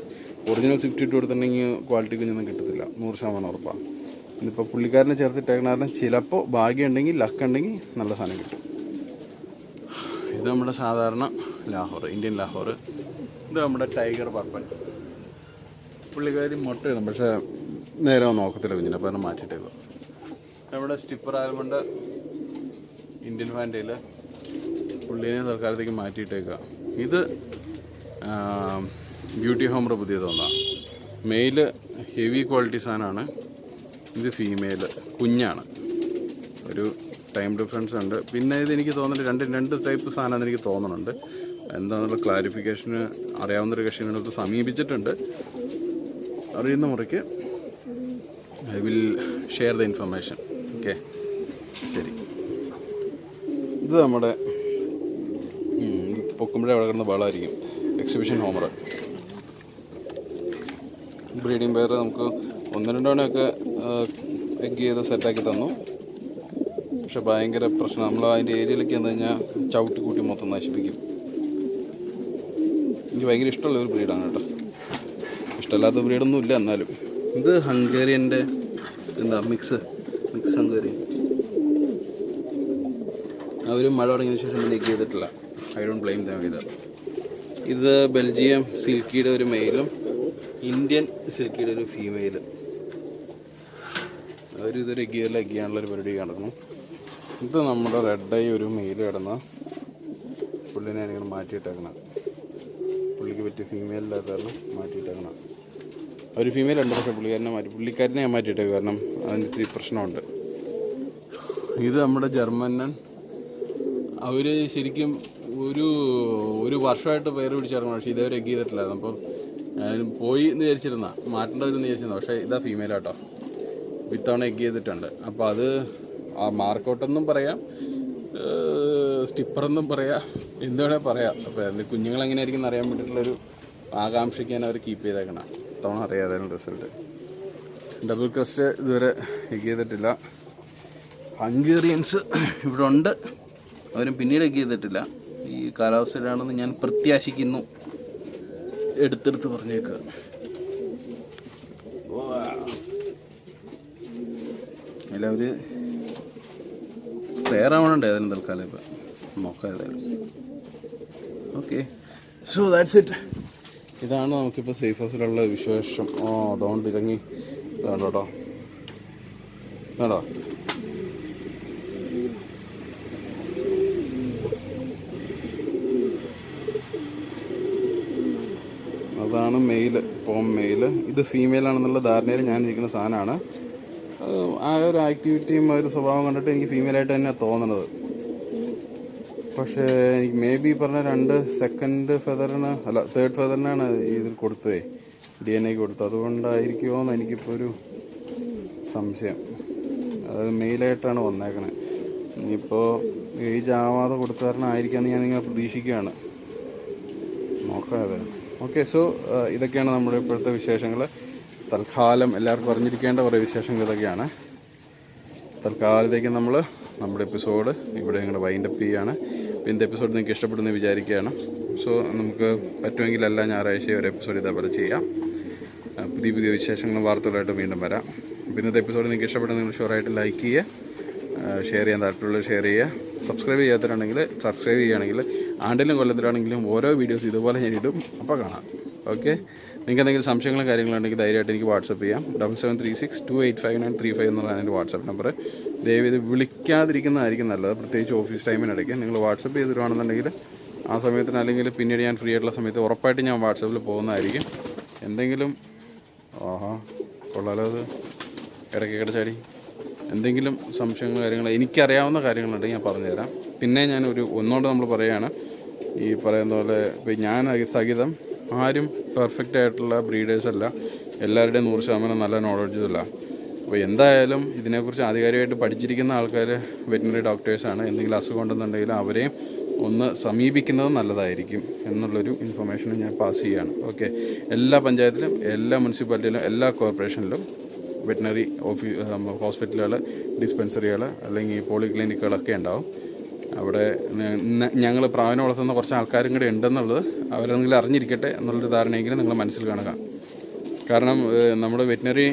ഒറിജിനൽ സ്വിഫ്റ്റ് ഇട്ട് കൊടുത്തിട്ടുണ്ടെങ്കിൽ ക്വാളിറ്റി കുഞ്ഞൊന്നും കിട്ടത്തില്ല, 100% ഉറപ്പാണ്. ഇന്നിപ്പോൾ പുള്ളിക്കാരനെ ചേർത്തിട്ടേക്കണ കാരണം ചിലപ്പോൾ ഭാഗ്യം ഉണ്ടെങ്കിൽ ലക്ക് ഉണ്ടെങ്കിൽ നല്ല സാധനം കിട്ടും. ഇത് നമ്മുടെ സാധാരണ ലാഹോർ, ഇന്ത്യൻ ലാഹോർ. ഇത് നമ്മുടെ ടൈഗർ പർപ്പൻ. പുള്ളിക്കാരി മുട്ടയിടും, പക്ഷേ നേരെ നോക്കത്തില്ല കുഞ്ഞിനെ, അപ്പോൾ അതിനെ മാറ്റിയിട്ടേക്കുക. നമ്മുടെ സ്റ്റിപ്പർ ആൽമണ്ട് ഇന്ത്യൻ ഫാൻറ്റയിൽ പുള്ളീനെ തൽക്കാലത്തേക്ക് മാറ്റിയിട്ടേക്കുക. ഇത് ബ്യൂട്ടി ഹോമർ പുതിയതൊന്നാണ്. മെയില് ഹെവി ക്വാളിറ്റി സാധനമാണ്. ഇത് ഫീമെയിൽ കുഞ്ഞാണ്. ഒരു ടൈം ഡിഫറൻസ് ഉണ്ട്. പിന്നെ ഇതെനിക്ക് തോന്നുന്നുണ്ട് രണ്ട് ടൈപ്പ് സാധനമാണെന്ന് എനിക്ക് തോന്നുന്നുണ്ട്. എന്താണെന്നുള്ള ക്ലാരിഫിക്കേഷന് അറിയാവുന്നൊരു കക്ഷിനടുത്ത് സമീപിച്ചിട്ടുണ്ട്. അറിയുന്ന മുറയ്ക്ക് I will share the information. Okay, ശരി. ഇത് നമ്മുടെ എടുക്കുമ്പോഴേ അവിടെ കിടന്ന് ബഹളമായിരിക്കും. എക്സിബിഷൻ ഹോമർ ബ്രീഡിംഗ് പെയർ നമുക്ക് 1-2 തവണയൊക്കെ എഗ് ചെയ്ത് സെറ്റാക്കി തന്നു. പക്ഷെ ഭയങ്കര പ്രശ്നം, നമ്മൾ അതിൻ്റെ ഏരിയയിലേക്ക് വന്നു കഴിഞ്ഞാൽ ചവിട്ടി കൂട്ടി മൊത്തം നശിപ്പിക്കും. എനിക്ക് ഭയങ്കര ഇഷ്ടമുള്ള ഒരു ബ്രീഡാണ് കേട്ടോ. ഇഷ്ടമല്ലാത്ത ബ്രീഡൊന്നും ഇല്ല. എന്നാലും ഇത് ഹംഗേറിയൻ്റെ മിക്സ് ഹംഗേറിയൻ. അവരും മഴ തുടങ്ങിയതിന് ശേഷം പിന്നെ എഗ് ചെയ്തിട്ടില്ല. ഐ ഡോണ്ട് ബ്ലെയിം ദം ഇത്. ഇത് ബെൽജിയം സിൽക്കിയുടെ ഒരു മെയിലും ഇന്ത്യൻ സിൽക്കിയുടെ ഒരു ഫീമെയിലും. അവരിതൊരു എഗ് ചെയ്യാനുള്ളൊരു പരിപാടി നടന്നു. ഇത് നമ്മുടെ റെഡ് ഐ ഒരു മെയിൽ കിടന്ന പുള്ളിനെ ഞാനിങ്ങനെ മാറ്റിയിട്ടേക്കണം. പുള്ളിക്ക് പറ്റിയ ഫീമെയിലില്ലാത്ത കാരണം മാറ്റിയിട്ടേക്കണം. ഒരു ഫീമെയിൽ ഉണ്ട്, പക്ഷേ പുള്ളിക്കാരനെ ഞാൻ മാറ്റിയിട്ടേക്കും, കാരണം അതിന് ഇത്തിരി പ്രശ്നമുണ്ട്. ഇത് നമ്മുടെ ജർമ്മനൻ. അവർ ശരിക്കും ഒരു വർഷമായിട്ട് പേര് പിടിച്ചിറങ്ങണം, പക്ഷേ ഇതേവരെ എഗ് ചെയ്തിട്ടില്ലായിരുന്നു. അപ്പം ഞാൻ പോയി എന്ന് മാറ്റേണ്ടവരെന്ന് വിചാരിച്ചിരുന്നു. പക്ഷേ ഇതാ ഫീമെയിലാട്ടോ, വിത്തവണ എഗ് ചെയ്തിട്ടുണ്ട്. അപ്പോൾ അത് ആ മാർക്കൗട്ടെന്നും പറയാം, സ്റ്റിപ്പറെന്നും പറയാം, എന്തുവേണേൽ പറയാം. അപ്പോൾ അതിൽ കുഞ്ഞുങ്ങളെങ്ങനെയായിരിക്കും അറിയാൻ വേണ്ടിയിട്ടുള്ളൊരു ആകാംക്ഷയ്ക്കാണ് അവർ കീപ്പ് ചെയ്തേക്കണം. ഇത്തവണ അറിയാതായിരുന്നു റിസൾട്ട്. ഡബിൾ ക്രസ്റ്റ് ഇതുവരെ എഗ് ചെയ്തിട്ടില്ല. ഹംഗേറിയൻസ് ഇവിടെ ഉണ്ട്, അവരും പിന്നീട് എഗ് ചെയ്തിട്ടില്ല. ഈ കാലാവസ്ഥയിലാണെന്ന് ഞാൻ പ്രത്യാശിക്കുന്നു. എടുത്തെടുത്ത് പറഞ്ഞേക്കുക. എല്ലാവരും പേരാവണുണ്ട് ഏതായാലും തൽക്കാലം. ഇപ്പം നോക്കാം ഏതായാലും. Okay, so that's it. ഇതാണ് നമുക്കിപ്പോൾ സേഫ് ഹൗസിലുള്ള വിശേഷം. അതുകൊണ്ട് ഇറങ്ങി കേട്ടോ കേട്ടോ. അതാണ് മെയില്, മെയില്. ഇത് ഫീമെയിലാണെന്നുള്ള ധാരണയിൽ ഞാനിരിക്കുന്ന സാധനമാണ്. ആ ഒരു ആക്ടിവിറ്റിയും ആ ഒരു സ്വഭാവം കണ്ടിട്ട് എനിക്ക് ഫീമെയിലായിട്ട് തന്നെ തോന്നുന്നത്. പക്ഷേ എനിക്ക് മേ ബി പറഞ്ഞ 2 സെക്കൻഡ് ഫെദറിന് തേർഡ് ഫെദറിനാണ് ഇതിൽ കൊടുത്തത്, DNA കൊടുത്തത്. അതുകൊണ്ടായിരിക്കുമോ എന്ന് എനിക്കിപ്പോൾ ഒരു സംശയം. അത് മെയിലായിട്ടാണ് വന്നേക്കണേ. ഇനിയിപ്പോൾ ഏജ് ആവാതെ കൊടുത്ത കാരണം ആയിരിക്കാമെന്ന് ഞാനിങ്ങനെ പ്രതീക്ഷിക്കുകയാണ്. നോക്കാതെ. ഓക്കെ, സോ ഇതൊക്കെയാണ് നമ്മുടെ ഇപ്പോഴത്തെ വിശേഷങ്ങൾ. തൽക്കാലം എല്ലാവർക്കും അറിഞ്ഞിരിക്കേണ്ട കുറേ വിശേഷങ്ങൾ ഇതൊക്കെയാണ്. തൽക്കാലത്തേക്ക് നമ്മുടെ എപ്പിസോഡ് ഇവിടെ നിങ്ങളുടെ വൈൻഡപ്പ് ചെയ്യുകയാണ്. ഇന്നത്തെ എപ്പിസോഡ് നിങ്ങൾക്ക് ഇഷ്ടപ്പെടുമെന്ന് വിചാരിക്കുകയാണ്. സോ നമുക്ക് പറ്റുമെങ്കിൽ എല്ലാ ഞായറാഴ്ചയും ഒരു എപ്പിസോഡ് ഇതേപോലെ ചെയ്യാം. പുതിയ വിശേഷങ്ങളും വാർത്തകളായിട്ട് വീണ്ടും വരാം. ഇന്നത്തെ എപ്പിസോഡ് നിങ്ങൾക്ക് ഇഷ്ടപ്പെടുന്ന നിങ്ങൾ ഷുവറായിട്ട് ലൈക്ക് ചെയ്യുക, ഷെയർ ചെയ്യാൻ താല്പര്യമുള്ളത് ഷെയർ ചെയ്യുക, സബ്സ്ക്രൈബ് ചെയ്യാത്തവരുണ്ടെങ്കിൽ സബ്സ്ക്രൈബ് ചെയ്യുകയാണെങ്കിൽ ആണ്ടിലും കൊല്ലത്തിലാണെങ്കിലും ഓരോ വീഡിയോസ് ഇതുപോലെ ഞാൻ ഇടും. അപ്പോൾ കാണാം. ഓക്കെ, നിങ്ങൾക്ക് എന്തെങ്കിലും സംശയങ്ങളും കാര്യങ്ങളുണ്ടെങ്കിൽ ധൈര്യമായിട്ട് എനിക്ക് വാട്സപ്പ് ചെയ്യാം. 7736285935 എന്നുള്ളതാണ് എൻ്റെ വാട്സപ്പ് നമ്പർ. ദയവേത് വിളിക്കാതിരിക്കുന്നതായിരിക്കും നല്ലത്, പ്രത്യേകിച്ച് ഓഫീസ് ടൈമിനിടയ്ക്ക്. നിങ്ങൾ വാട്സപ്പ് ചെയ്തിടുകയാണെന്നുണ്ടെങ്കിൽ ആ സമയത്തിന്, അല്ലെങ്കിൽ പിന്നീട് ഞാൻ ഫ്രീ ആയിട്ടുള്ള സമയത്ത് ഉറപ്പായിട്ട് ഞാൻ വാട്സപ്പിൽ പോകുന്നതായിരിക്കും. എന്തെങ്കിലും കൊള്ളാലോ അത് ഇടയ്ക്കിടെ ചാടി എന്തെങ്കിലും സംശയങ്ങൾ കാര്യങ്ങൾ എനിക്കറിയാവുന്ന കാര്യങ്ങളുണ്ടെങ്കിൽ ഞാൻ പറഞ്ഞുതരാം. പിന്നെ ഞാൻ ഒന്നുകൊണ്ട് നമ്മൾ പറയുകയാണ്, ഈ പറയുന്ന പോലെ ഇപ്പം ഞാൻ സഹിതം ആരും പെർഫെക്റ്റ് ആയിട്ടുള്ള ബ്രീഡേഴ്സല്ല, എല്ലാവരുടെയും 100% നല്ല നോളജുമില്ല. അപ്പോൾ എന്തായാലും ഇതിനെക്കുറിച്ച് ആധികാരികമായിട്ട് പഠിച്ചിരിക്കുന്ന ആൾക്കാർ വെറ്റിനറി ഡോക്ടേഴ്സാണ്. എന്തെങ്കിലും അസുഖം ഉണ്ടെന്നുണ്ടെങ്കിൽ അവരെയും ഒന്ന് സമീപിക്കുന്നത് നല്ലതായിരിക്കും എന്നുള്ളൊരു ഇൻഫർമേഷനും ഞാൻ പാസ് ചെയ്യുകയാണ്. ഓക്കെ, എല്ലാ പഞ്ചായത്തിലും, എല്ലാ മുനിസിപ്പാലിറ്റിയിലും, എല്ലാ കോർപ്പറേഷനിലും വെറ്റിനറി ഹോസ്പിറ്റലുകൾ, ഡിസ്പെൻസറികൾ അല്ലെങ്കിൽ പോളിക്ലിനിക്കുകളൊക്കെ ഉണ്ടാവും. അവിടെ ഞങ്ങൾ പ്രാവിനെ വളർത്തുന്ന കുറച്ച് ആൾക്കാരും കൂടെ ഉണ്ടെന്നുള്ളത് അവരെന്തെങ്കിലും അറിഞ്ഞിരിക്കട്ടെ എന്നുള്ളൊരു ധാരണയെങ്കിലും നിങ്ങൾ മനസ്സിൽ കാണുക. കാരണം നമ്മുടെ വെറ്റിനറി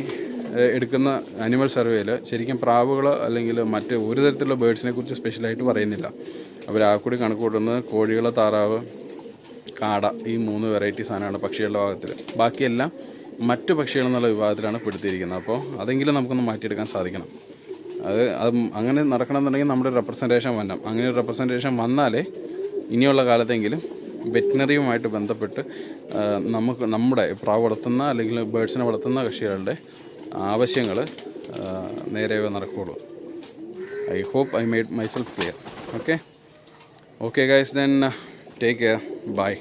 എടുക്കുന്ന ആനിമൽ സർവേയിൽ ശരിക്കും പ്രാവുകൾ അല്ലെങ്കിൽ മറ്റ് ഒരു തരത്തിലുള്ള ബേഡ്സിനെ കുറിച്ച് സ്പെഷ്യലായിട്ട് പറയുന്നില്ല. അവർ ആ കൂടി കണക്ക് കൂട്ടുന്നത് കോഴികൾ, താറാവ്, കാട, ഈ 3 വെറൈറ്റി സാധനമാണ് പക്ഷികളുടെ ഭാഗത്തിൽ. ബാക്കിയെല്ലാം മറ്റു പക്ഷികളെന്നുള്ള വിഭാഗത്തിലാണ് പെടുത്തിയിരിക്കുന്നത്. അപ്പോൾ അതെങ്കിലും നമുക്കൊന്ന് മാറ്റിയെടുക്കാൻ സാധിക്കണം. അത് അങ്ങനെ നടക്കണമെന്നുണ്ടെങ്കിൽ നമ്മുടെ റെപ്രസെൻറ്റേഷൻ വരണം. അങ്ങനെ ഒരു റെപ്രസെൻറ്റേഷൻ വന്നാലേ ഇനിയുള്ള കാലത്തെങ്കിലും വെറ്റിനറിയുമായിട്ട് ബന്ധപ്പെട്ട് നമ്മുടെ പ്രാവ് വളർത്തുന്ന അല്ലെങ്കിൽ ബേഡ്സിനെ വളർത്തുന്ന കക്ഷികളുടെ ആവശ്യങ്ങൾ നേരെ നടക്കുകയുള്ളൂ. I hope I made myself clear. Okay guys, then take care. Bye.